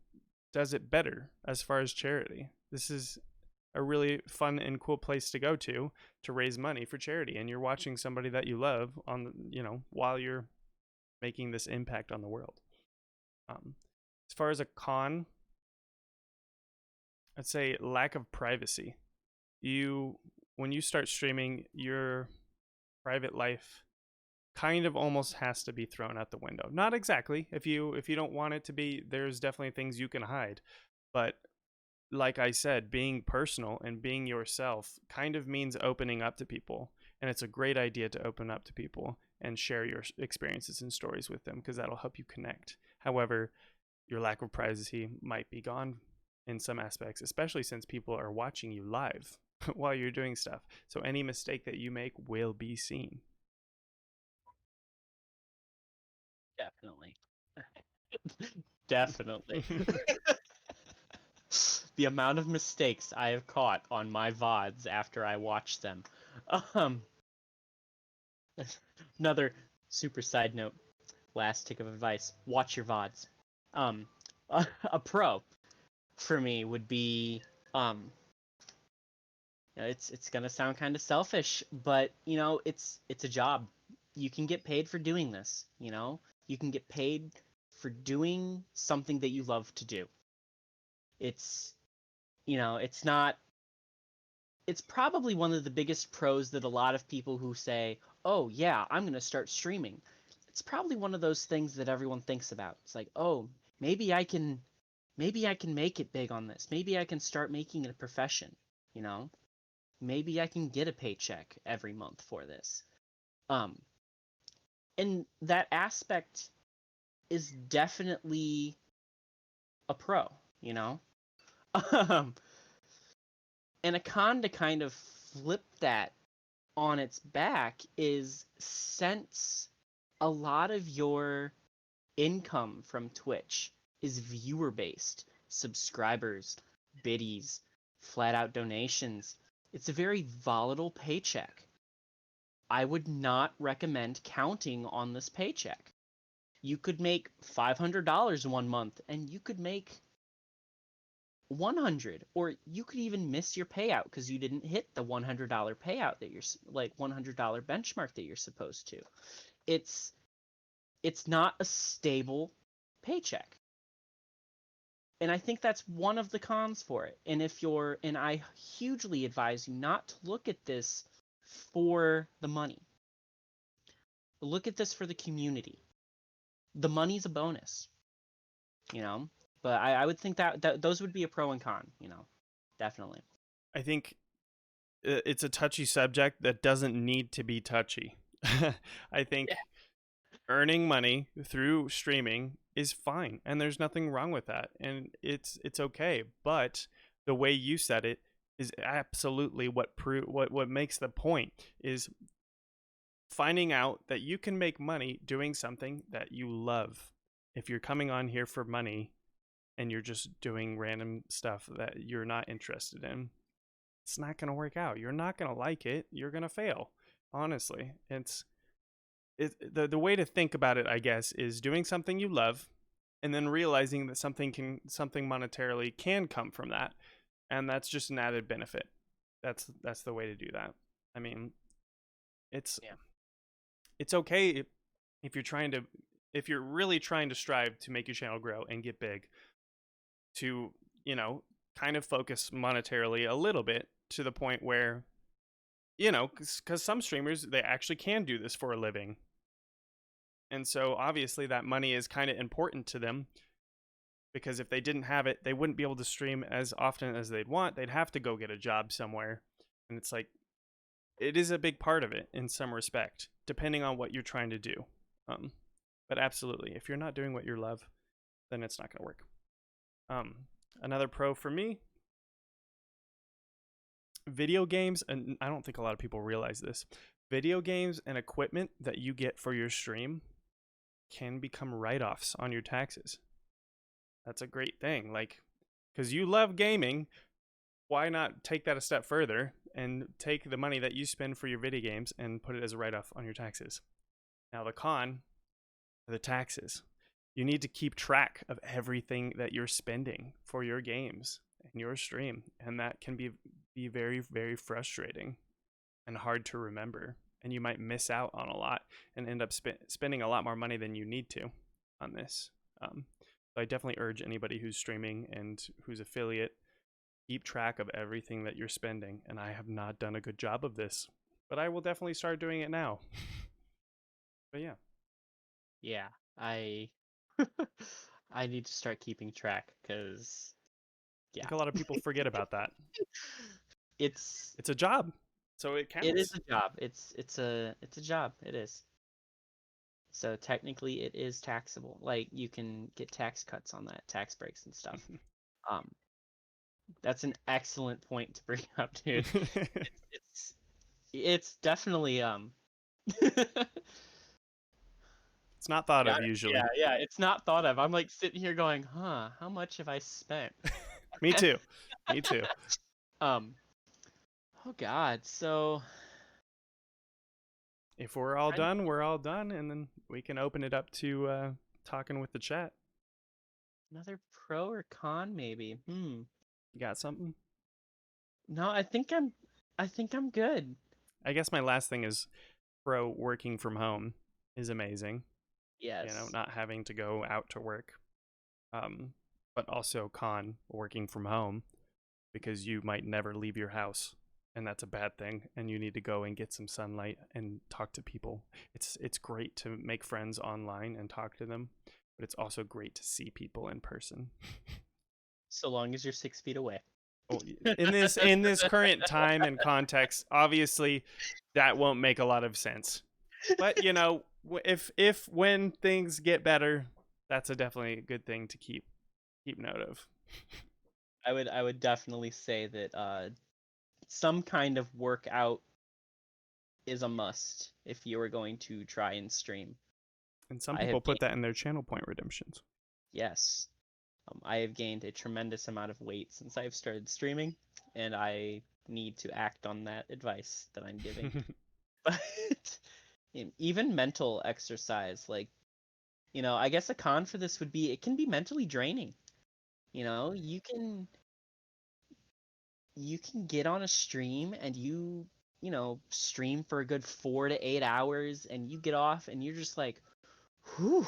does it better as far as charity. This is a really fun and cool place to go to raise money for charity, and you're watching somebody that you love on while you're making this impact on the world. As far as a con, I'd say lack of privacy. When you start streaming, your private life kind of almost has to be thrown out the window. Not exactly. If you don't want it to be, there's definitely things you can hide. But like I said, being personal and being yourself kind of means opening up to people. And it's a great idea to open up to people and share your experiences and stories with them, because that'll help you connect. However, your lack of privacy might be gone in some aspects, especially since people are watching you live while you're doing stuff. So any mistake that you make will be seen. Definitely. Definitely. The amount of mistakes I have caught on my VODs after I watch them. Um, Another super side note, last tick of advice: watch your VODs. A pro for me would be it's gonna sound kind of selfish, but it's a job. You can get paid for doing this. You can get paid for doing something that you love to do. It's it's not. It's probably one of the biggest pros that a lot of people who say, "Oh yeah, I'm gonna start streaming." It's probably one of those things that everyone thinks about. It's like, "Oh, maybe I can, maybe I can make it big on this. Maybe I can start making it a profession." You know, maybe I can get a paycheck every month for this. Um, and that aspect is definitely a pro, you know? Um, and a con to kind of flip that on its back is, since a lot of your income from Twitch is viewer based, subscribers, biddies, flat out donations, it's a very volatile paycheck. I would not recommend counting on this paycheck. You could make $500 one month, and you could make 100, or you could even miss your payout because you didn't hit the $100 payout that you're like $100 benchmark that you're supposed to. It's not a stable paycheck. And I think that's one of the cons for it. And I hugely advise you not to look at this for the money. Look at this for the community. The money's a bonus, you know? But I would think that those would be a pro and con, definitely. I think it's a touchy subject that doesn't need to be touchy. I think earning money through streaming is fine, and there's nothing wrong with that, and it's okay. But the way you said it is absolutely what makes the point, is finding out that you can make money doing something that you love. If you're coming on here for money and you're just doing random stuff that you're not interested in, it's not going to work out. You're not going to like it. You're going to fail. Honestly, the way to think about it, I guess, is doing something you love and then realizing that something monetarily can come from that, and that's just an added benefit. That's the way to do that. I mean, it's okay if you're really trying to strive to make your channel grow and get big, to kind of focus monetarily a little bit, to the point where, because some streamers, they actually can do this for a living. And so obviously that money is kind of important to them, because if they didn't have it, they wouldn't be able to stream as often as they'd want. They'd have to go get a job somewhere. And it's like, it is a big part of it in some respect, depending on what you're trying to do. But absolutely, if you're not doing what you love, then it's not going to work. Another pro for me, video games, and I don't think a lot of people realize this, video games and equipment that you get for your stream can become write-offs on your taxes. That's a great thing, like, because you love gaming, why not take that a step further and take the money that you spend for your video games and put it as a write-off on your taxes? Now the con, the taxes. You need to keep track of everything that you're spending for your games and your stream, and that can be very, very frustrating and hard to remember, and you might miss out on a lot and end up spending a lot more money than you need to on this. So I definitely urge anybody who's streaming and who's affiliate, keep track of everything that you're spending. And I have not done a good job of this, but I will definitely start doing it now. But Yeah, I I need to start keeping track, because I think a lot of people forget about that. it's a job, so it counts. It is a job. It's a job. It is. So technically it is taxable. Like, you can get tax cuts on that, tax breaks and stuff. That's an excellent point to bring up, dude. It's definitely it's not thought of usually. Yeah, it's not thought of. I'm like sitting here going, how much have I spent? Me too. Oh God, so if we're all done, we're all done, and then we can open it up to talking with the chat. Another pro or con, maybe. You got something? No, I think I'm good. I guess my last thing is, pro working from home is amazing. Yes. Not having to go out to work. But also con working from home, because you might never leave your house, and that's a bad thing, and you need to go and get some sunlight and talk to people. It's great to make friends online and talk to them, but it's also great to see people in person. So long as you're 6 feet away. In this current time and context, obviously that won't make a lot of sense. But if when things get better, that's definitely a good thing to keep note of. I would definitely say that some kind of workout is a must if you are going to try and stream. And some people put that in their channel point redemptions. Yes. I have gained a tremendous amount of weight since I've started streaming, and I need to act on that advice that I'm giving. But even mental exercise, like I guess a con for this would be it can be mentally draining. You can get on a stream and stream for a good 4 to 8 hours, and you get off and you're just like, whew,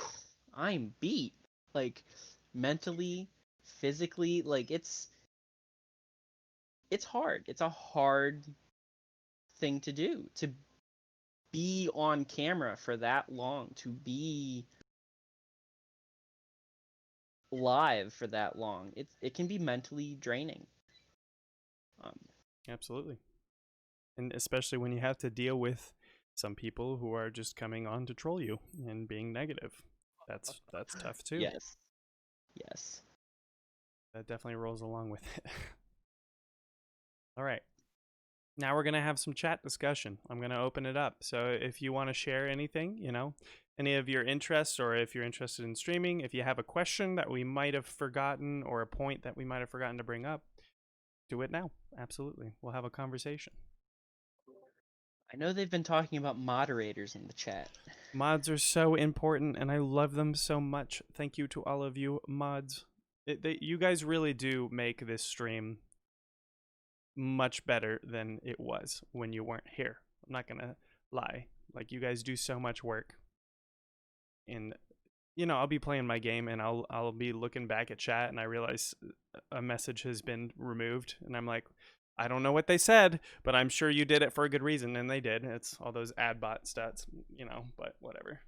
I'm beat. Like, mentally, physically, like it's hard. It's a hard thing to do, to be on camera for that long, to be live for that long. It can be mentally draining. Um, Absolutely. And especially when you have to deal with some people who are just coming on to troll you and being negative. That's tough too. yes, yes. That definitely rolls along with it. All right. Now we're going to have some chat discussion. I'm going to open it up. So if you want to share anything, any of your interests, or if you're interested in streaming, if you have a question that we might have forgotten or a point that we might have forgotten to bring up, do it now. Absolutely. We'll have a conversation. I know they've been talking about moderators in the chat. Mods are so important, and I love them so much. Thank you to all of you mods. You guys really do make this stream much better than it was when you weren't here. I'm not gonna lie. Like, you guys do so much work, and I'll be playing my game and I'll be looking back at chat and I realize a message has been removed, and I'm like, I don't know what they said, but I'm sure you did it for a good reason, and they did. It's all those ad bot stats, but whatever.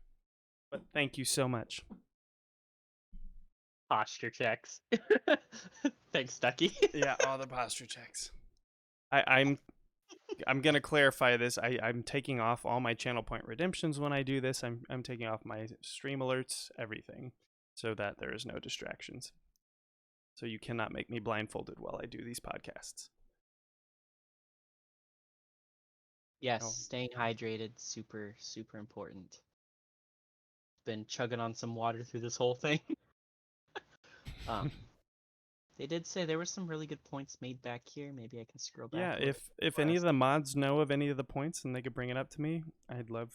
But thank you so much. Posture checks. Thanks, Ducky. Yeah, all the posture checks. I'm gonna clarify this. I'm taking off all my channel point redemptions when I do this. I'm taking off my stream alerts, everything, so that there is no distractions. So you cannot make me blindfolded while I do these podcasts. Yes, Oh. staying hydrated, super, super important. Been chugging on some water through this whole thing. They did say there were some really good points made back here. Maybe I can scroll back. Yeah, if any of the mods know of any of the points and they could bring it up to me, I'd love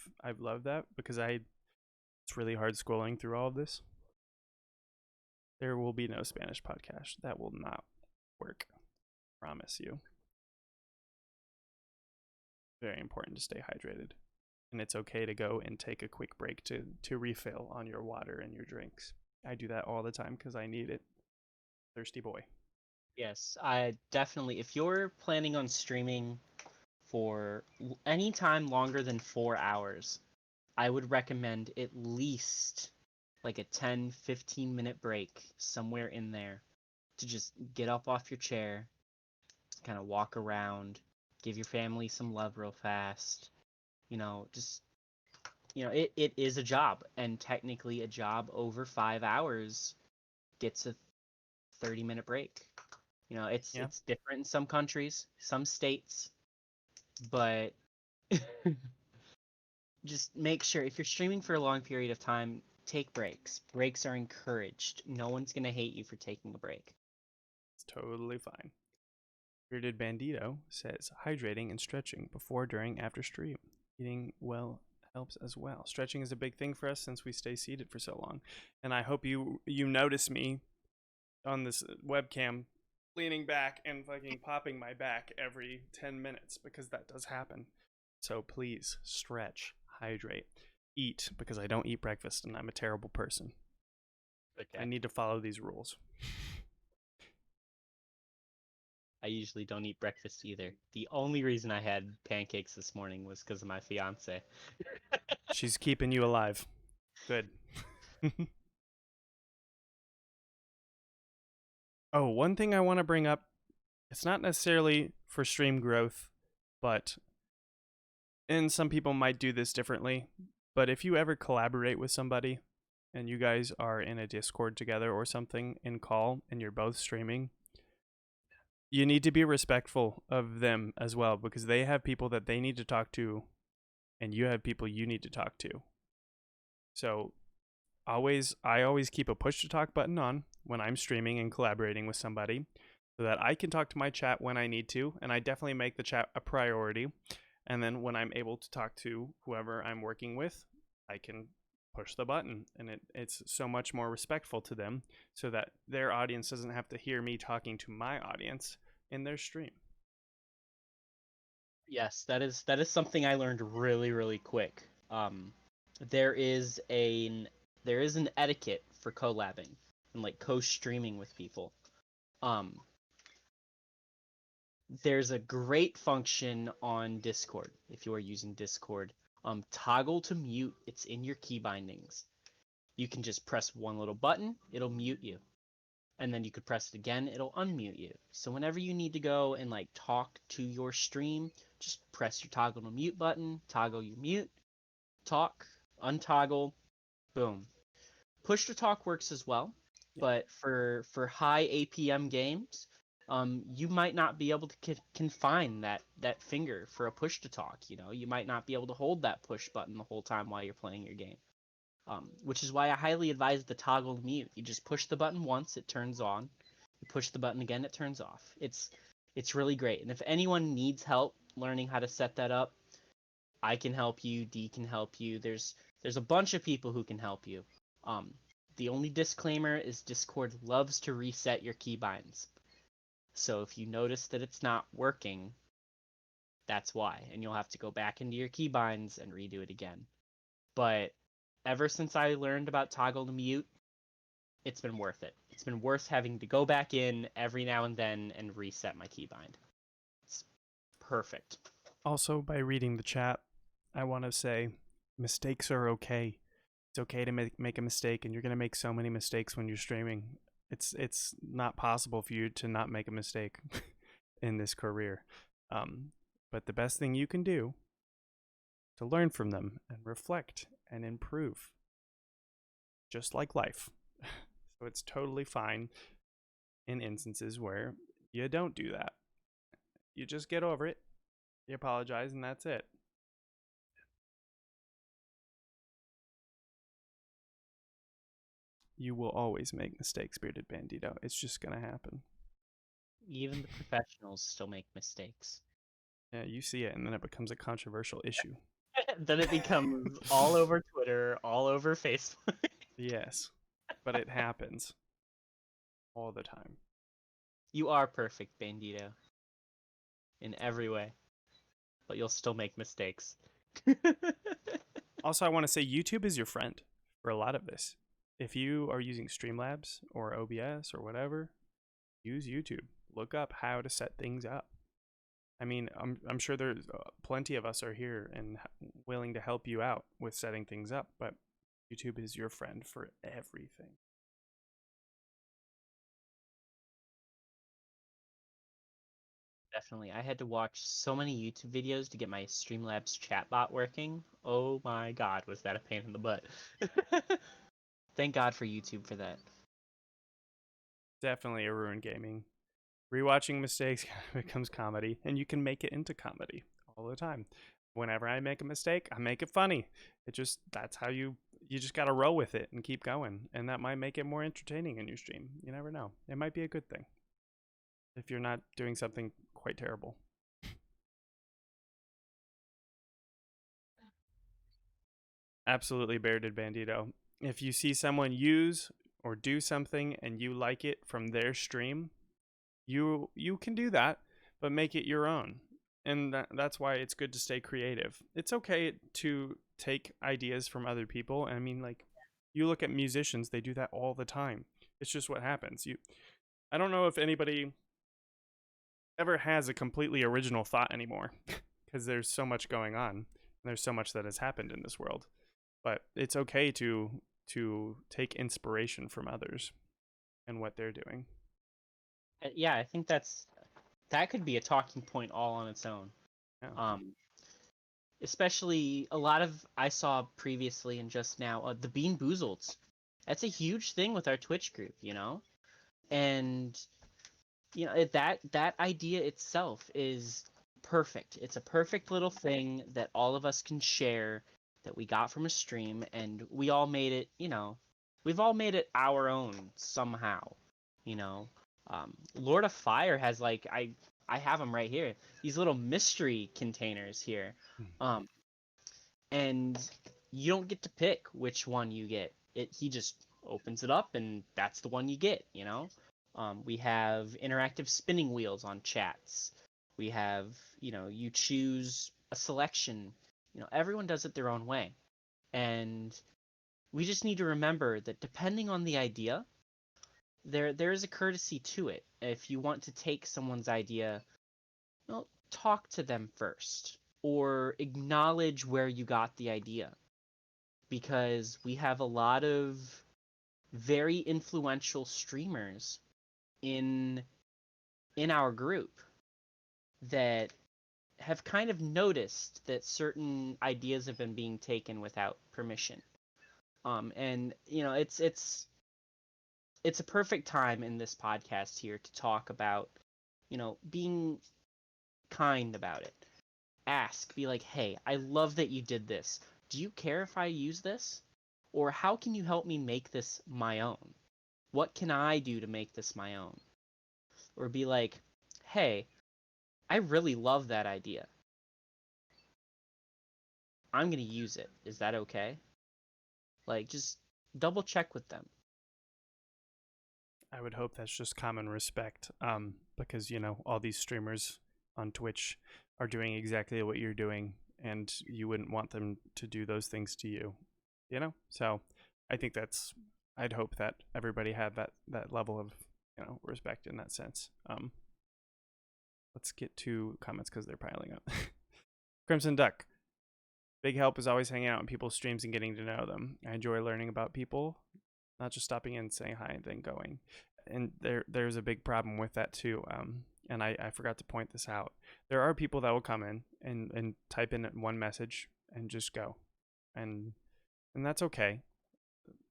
that, because it's really hard scrolling through all of this. There will be no Spanish podcast. That will not work. Promise you. Very important to stay hydrated. And it's okay to go and take a quick break to refill on your water and your drinks. I do that all the time because I need it. Thirsty boy. Yes, I definitely. If you're planning on streaming for any time longer than 4 hours, I would recommend at least like a 10-15 minute break somewhere in there to just get up off your chair, kind of walk around, give your family some love real fast. It is a job, and technically a job over 5 hours gets a 30-minute break. It's different in some countries, some states, but just make sure if you're streaming for a long period of time, take breaks. Breaks are encouraged. No one's gonna hate you for taking a break. It's totally fine. Bearded Bandito says hydrating and stretching before, during, after stream. Eating well helps as well. Stretching is a big thing for us since we stay seated for so long. And I hope you notice me on this webcam leaning back and fucking popping my back every 10 minutes, because that does happen. So please stretch, hydrate, eat, because I don't eat breakfast and I'm a terrible person. Okay. I need to follow these rules. I usually don't eat breakfast either. The only reason I had pancakes this morning was because of my fiance. She's keeping you alive. Good. Oh, one thing I want to bring up, it's not necessarily for stream growth, and some people might do this differently, but if you ever collaborate with somebody and you guys are in a Discord together or something in call and you're both streaming, you need to be respectful of them as well, because they have people that they need to talk to and you have people you need to talk to. So I always keep a push to talk button on when I'm streaming and collaborating with somebody, so that I can talk to my chat when I need to, and I definitely make the chat a priority. And then when I'm able to talk to whoever I'm working with, I can push the button, and it's so much more respectful to them, so that their audience doesn't have to hear me talking to my audience in their stream. Yes, that is something I learned really, really quick. There is an etiquette for collabing and like co-streaming with people. Um, there's a great function on Discord if you are using Discord. Toggle to mute. It's in your key bindings. You can just press one little button, it'll mute you. And then you could press it again, it'll unmute you. So whenever you need to go and like talk to your stream, just press your toggle to mute button, toggle your mute, talk, untoggle, boom. Push to talk works as well, Yeah. but for high APM games, you might not be able to confine that finger for a push to talk. You know, you might not be able to hold that push button the whole time while you're playing your game. Which is why I highly advise the toggle mute. You just push the button once, it turns on. You push the button again, it turns off. It's really great. And if anyone needs help learning how to set that up, I can help you. D can help you. There's a bunch of people who can help you. Um, the only disclaimer is Discord loves to reset your keybinds. So if you notice that it's not working, that's why, and you'll have to go back into your keybinds and redo it again. But ever since I learned about toggle to mute, it's been worth it. It's been worth having to go back in every now and then and reset my keybind. It's perfect. Also, by reading the chat, I want to say mistakes are okay. It's okay to make a mistake, and you're going to make so many mistakes when you're streaming. It's not possible for you to not make a mistake in this career. But the best thing you can do to learn from them and reflect and improve, just like life. So it's totally fine in instances where you don't do that. You just get over it, you apologize, and that's it. You will always make mistakes, Bearded Bandito. It's just gonna happen. Even the professionals still make mistakes. Yeah, you see it, and then it becomes a controversial issue. Then it becomes all over Twitter, all over Facebook. Yes, but it happens all the time. You are perfect, Bandito. In every way. But you'll still make mistakes. Also, I want to say YouTube is your friend for a lot of this. If you are using Streamlabs or OBS or whatever, use YouTube. Look up how to set things up. I mean, I'm sure there's plenty of us are here and willing to help you out with setting things up, but YouTube is your friend for everything. Definitely. I had to watch so many YouTube videos to get my Streamlabs chatbot working. Oh my god, was that a pain in the butt. Thank God for YouTube for that. Definitely a ruin gaming. Rewatching mistakes becomes comedy, and you can make it into comedy all the time. Whenever I make a mistake, I make it funny. That's how you just got to roll with it and keep going, and that might make it more entertaining in your stream. You never know. It might be a good thing if you're not doing something quite terrible. Absolutely, Bearded Bandito. If you see someone use or do something and you like it from their stream, you can do that, but make it your own. And that's why it's good to stay creative. It's okay to take ideas from other people. I mean, like, you look at musicians, they do that all the time. It's just what happens. I don't know if anybody ever has a completely original thought anymore because there's so much going on. And there's so much that has happened in this world. But it's okay to take inspiration from others and what they're doing. Yeah, I think that could be a talking point all on its own. Yeah. Especially a lot of I saw previously and just now the Bean Boozleds. That's a huge thing with our Twitch group, you know, and that idea itself is perfect. It's a perfect little thing that all of us can share that we got from a stream, and we all made it. You know, we've all made it our own somehow. You know, Lord of Fire has like I have them right here. These little mystery containers here, and you don't get to pick which one you get. He just opens it up and that's the one you get, you know? We have interactive spinning wheels on chats. We have, you choose a selection. Everyone does it their own way. And we just need to remember that depending on the idea, there is a courtesy to it. If you want to take someone's idea, talk to them first or acknowledge where you got the idea, because we have a lot of very influential streamers in our group that have kind of noticed that certain ideas have been being taken without permission. And it's a perfect time in this podcast here to talk about, being kind about it. Ask, be like, hey, I love that you did this. Do you care if I use this? Or how can you help me make this my own? What can I do to make this my own? Or be like, hey, I really love that idea. I'm going to use it. Is that okay? Like, just double check with them. I would hope that's just common respect, because all these streamers on Twitch are doing exactly what you're doing, and you wouldn't want them to do those things to you. So I think I'd hope that everybody had that level of respect in that sense. Let's get to comments because they're piling up. Crimson Duck. Big help is always hanging out on people's streams and getting to know them. I enjoy learning about people, not just stopping in, saying hi, and then going. And there's a big problem with that too. And I forgot to point this out. There are people that will come in and type in one message and just go, and that's okay.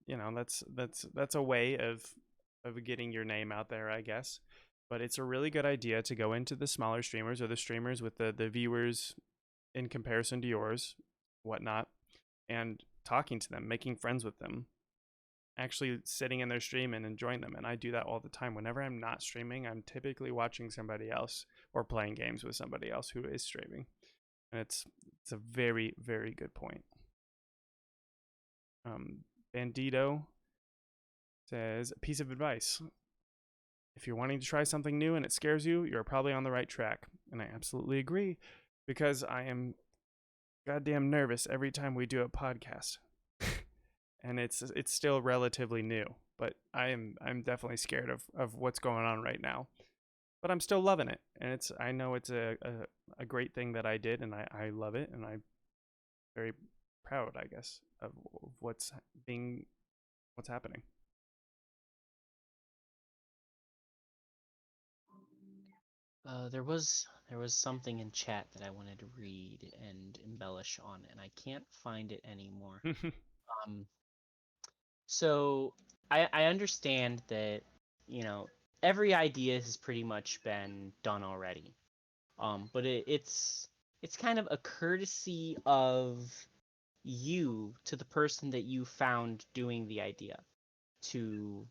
That's a way of getting your name out there, I guess. But it's a really good idea to go into the smaller streamers or the streamers with the viewers in comparison to yours, whatnot, and talking to them, making friends with them, actually sitting in their stream and enjoying them. And I do that all the time. Whenever I'm not streaming, I'm typically watching somebody else or playing games with somebody else who is streaming. And it's a very, very good point. Bandito says, a piece of advice. If you're wanting to try something new and it scares you, you're probably on the right track. And I absolutely agree, because I am goddamn nervous every time we do a podcast. And it's still relatively new, but I'm definitely scared of what's going on right now. But I'm still loving it, and I know it's a great thing that I did, and I love it, and I'm very proud, I guess, of what's happening. There was something in chat that I wanted to read and embellish on, and I can't find it anymore. Um, so I understand that every idea has pretty much been done already. But it's kind of a courtesy of you to the person that you found doing the idea to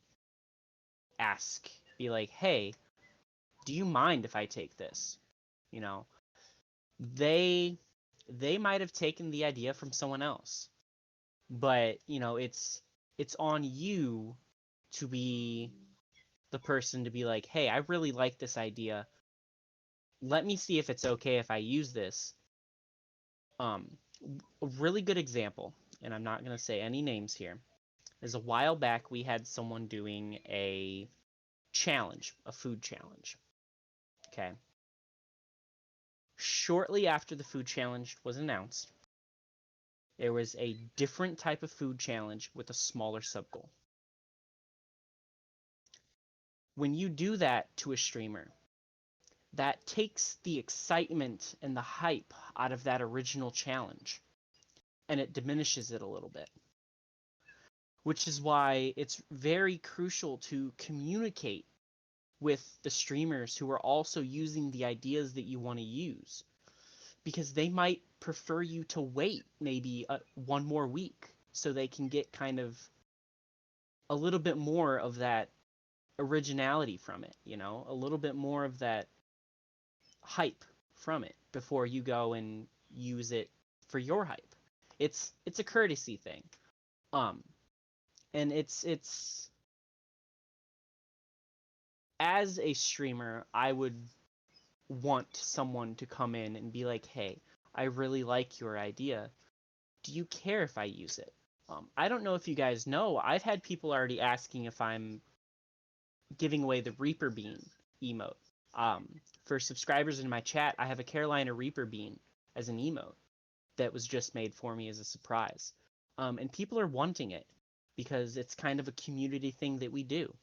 ask, be like, hey, do you mind if I take this? You know, they might have taken the idea from someone else, but it's on you to be the person to be like, hey, I really like this idea. Let me see if it's okay if I use this. A really good example, and I'm not going to say any names here, is a while back we had someone doing a challenge, a food challenge. Okay. Shortly after the food challenge was announced, there was a different type of food challenge with a smaller sub goal. When you do that to a streamer, that takes the excitement and the hype out of that original challenge, and it diminishes it a little bit. Which is why it's very crucial to communicate with the streamers who are also using the ideas that you want to use, because they might prefer you to wait maybe one more week so they can get kind of a little bit more of that originality from it, a little bit more of that hype from it before you go and use it for your hype. It's a courtesy thing. And it's as a streamer, I would want someone to come in and be like, hey, I really like your idea. Do you care if I use it? I don't know if you guys know, I've had people already asking if I'm giving away the Reaper Bean emote. For subscribers in my chat, I have a Carolina Reaper Bean as an emote that was just made for me as a surprise. And people are wanting it because it's kind of a community thing that we do.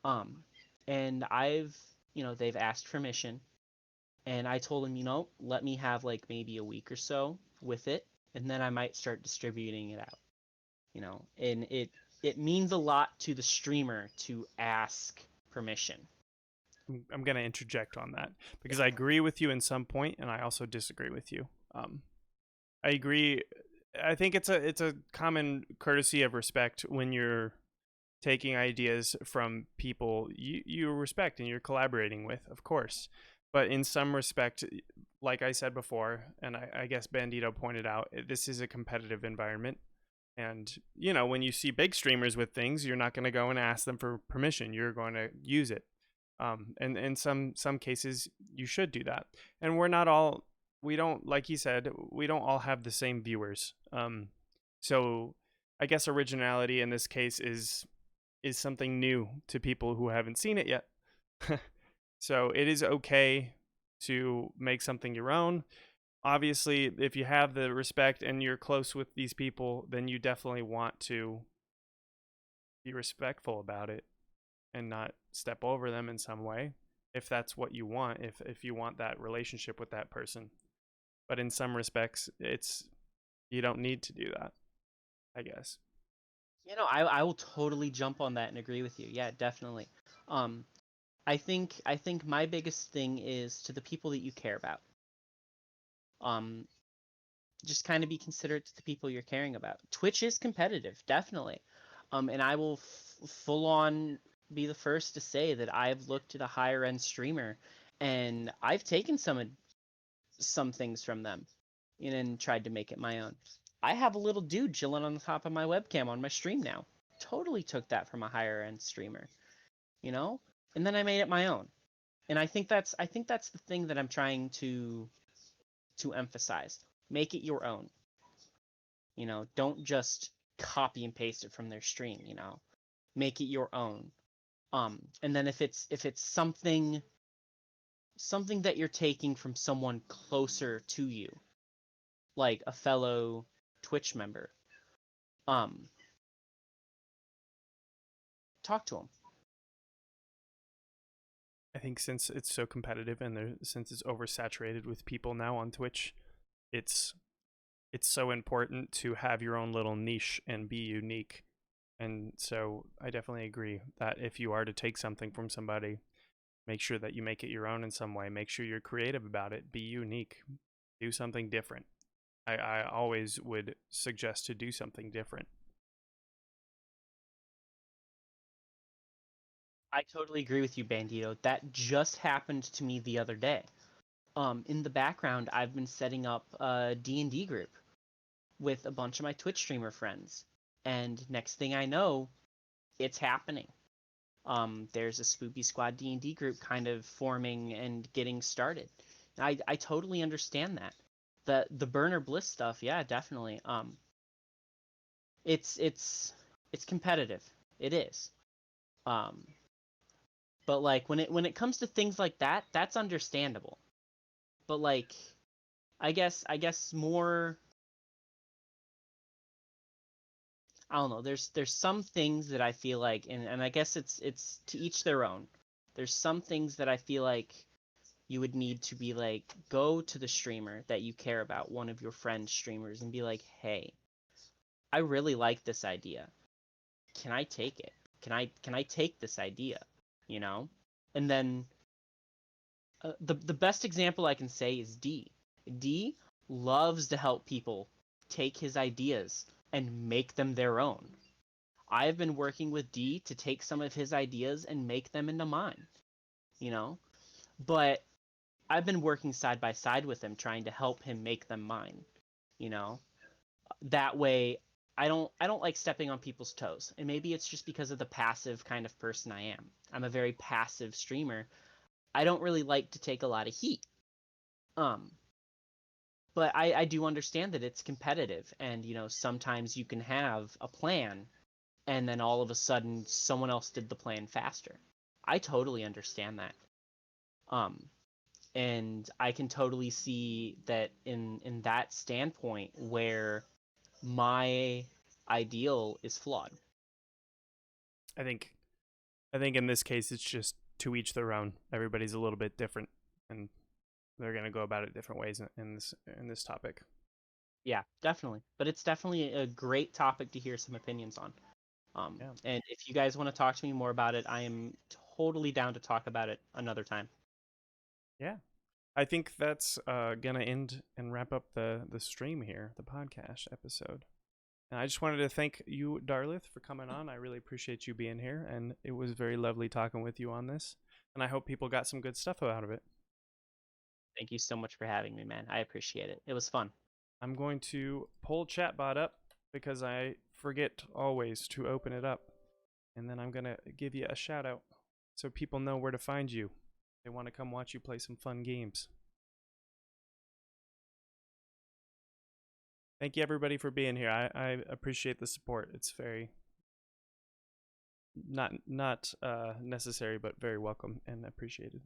And they've asked permission, and I told them, let me have like maybe a week or so with it, and then I might start distributing it out. And it means a lot to the streamer to ask permission. I'm going to interject on that because I agree with you in some point, and I also disagree with you. I agree. I think it's a common courtesy of respect when you're taking ideas from people you respect and you're collaborating with, of course. But in some respect, like I said before, and I guess Bandito pointed out, this is a competitive environment. And, when you see big streamers with things, you're not going to go and ask them for permission. You're going to use it. And in some cases, you should do that. And we don't, like he said, we don't all have the same viewers. So I guess originality in this case is something new to people who haven't seen it yet. So it is okay to make something your own. Obviously, if you have the respect and you're close with these people, then you definitely want to be respectful about it and not step over them in some way, if that's what you want, if you want that relationship with that person. But in some respects, you don't need to do that, I guess. I will totally jump on that and agree with you. Yeah, definitely. I think my biggest thing is to the people that you care about. Just kind of be considerate to the people you're caring about. Twitch is competitive, definitely. And I will full on be the first to say that I've looked at a higher end streamer and I've taken some things from them and tried to make it my own. I have a little dude chilling on the top of my webcam on my stream now. Totally took that from a higher end streamer, and then I made it my own. And I think that's the thing that I'm trying to emphasize. Make it your own. Don't just copy and paste it from their stream, Make it your own. And then if it's something that you're taking from someone closer to you, like a fellow Twitch member, talk to them. I think since it's so competitive and since it's oversaturated with people now on Twitch, it's so important to have your own little niche and be unique. And so I definitely agree that if you are to take something from somebody, make sure that you make it your own in some way. Make sure you're creative about it. Be unique. Do something different. I always would suggest to do something different. I totally agree with you, Bandito. That just happened to me the other day. In the background, I've been setting up a D&D group with a bunch of my Twitch streamer friends. And next thing I know, it's happening. There's a Spoopy Squad D&D group kind of forming and getting started. And I totally understand that. The Burner Bliss stuff, yeah, definitely. It's competitive. It is. But like when it comes to things like that, that's understandable. But like I guess more, I don't know, there's some things that I feel like, and I guess it's to each their own. There's some things that I feel like you would need to be like, go to the streamer that you care about, one of your friends streamers, and be like, hey, I really like this idea. Can I take it? Can I take this idea? And then the best example I can say is D. D loves to help people take his ideas and make them their own. I've been working with D to take some of his ideas and make them into mine, But I've been working side by side with him, trying to help him make them mine, you know. That way, I don't like stepping on people's toes. And maybe it's just because of the passive kind of person I am. I'm a very passive streamer. I don't really like to take a lot of heat. Um, but I do understand that it's competitive, and sometimes you can have a plan and then all of a sudden someone else did the plan faster. I totally understand that. Um, and I can totally see that in that standpoint where my ideal is flawed. I think I think in this case it's just to each their own. Everybody's a little bit different, and they're gonna go about it different ways in this topic. Yeah, definitely. But it's definitely a great topic to hear some opinions on. Yeah. And if you guys want to talk to me more about it, I am totally down to talk about it another time. Yeah. I think that's gonna end and wrap up the stream here, the podcast episode. And I just wanted to thank you, Darlith, for coming on. I really appreciate you being here, and it was very lovely talking with you on this. And I hope people got some good stuff out of it. Thank you so much for having me, man. I appreciate it. It was fun. I'm going to pull Chatbot up because I forget always to open it up. And then I'm going to give you a shout out so people know where to find you. They want to come watch you play some fun games. Thank you, everybody, for being here. I appreciate the support. It's very not necessary, but very welcome and appreciated.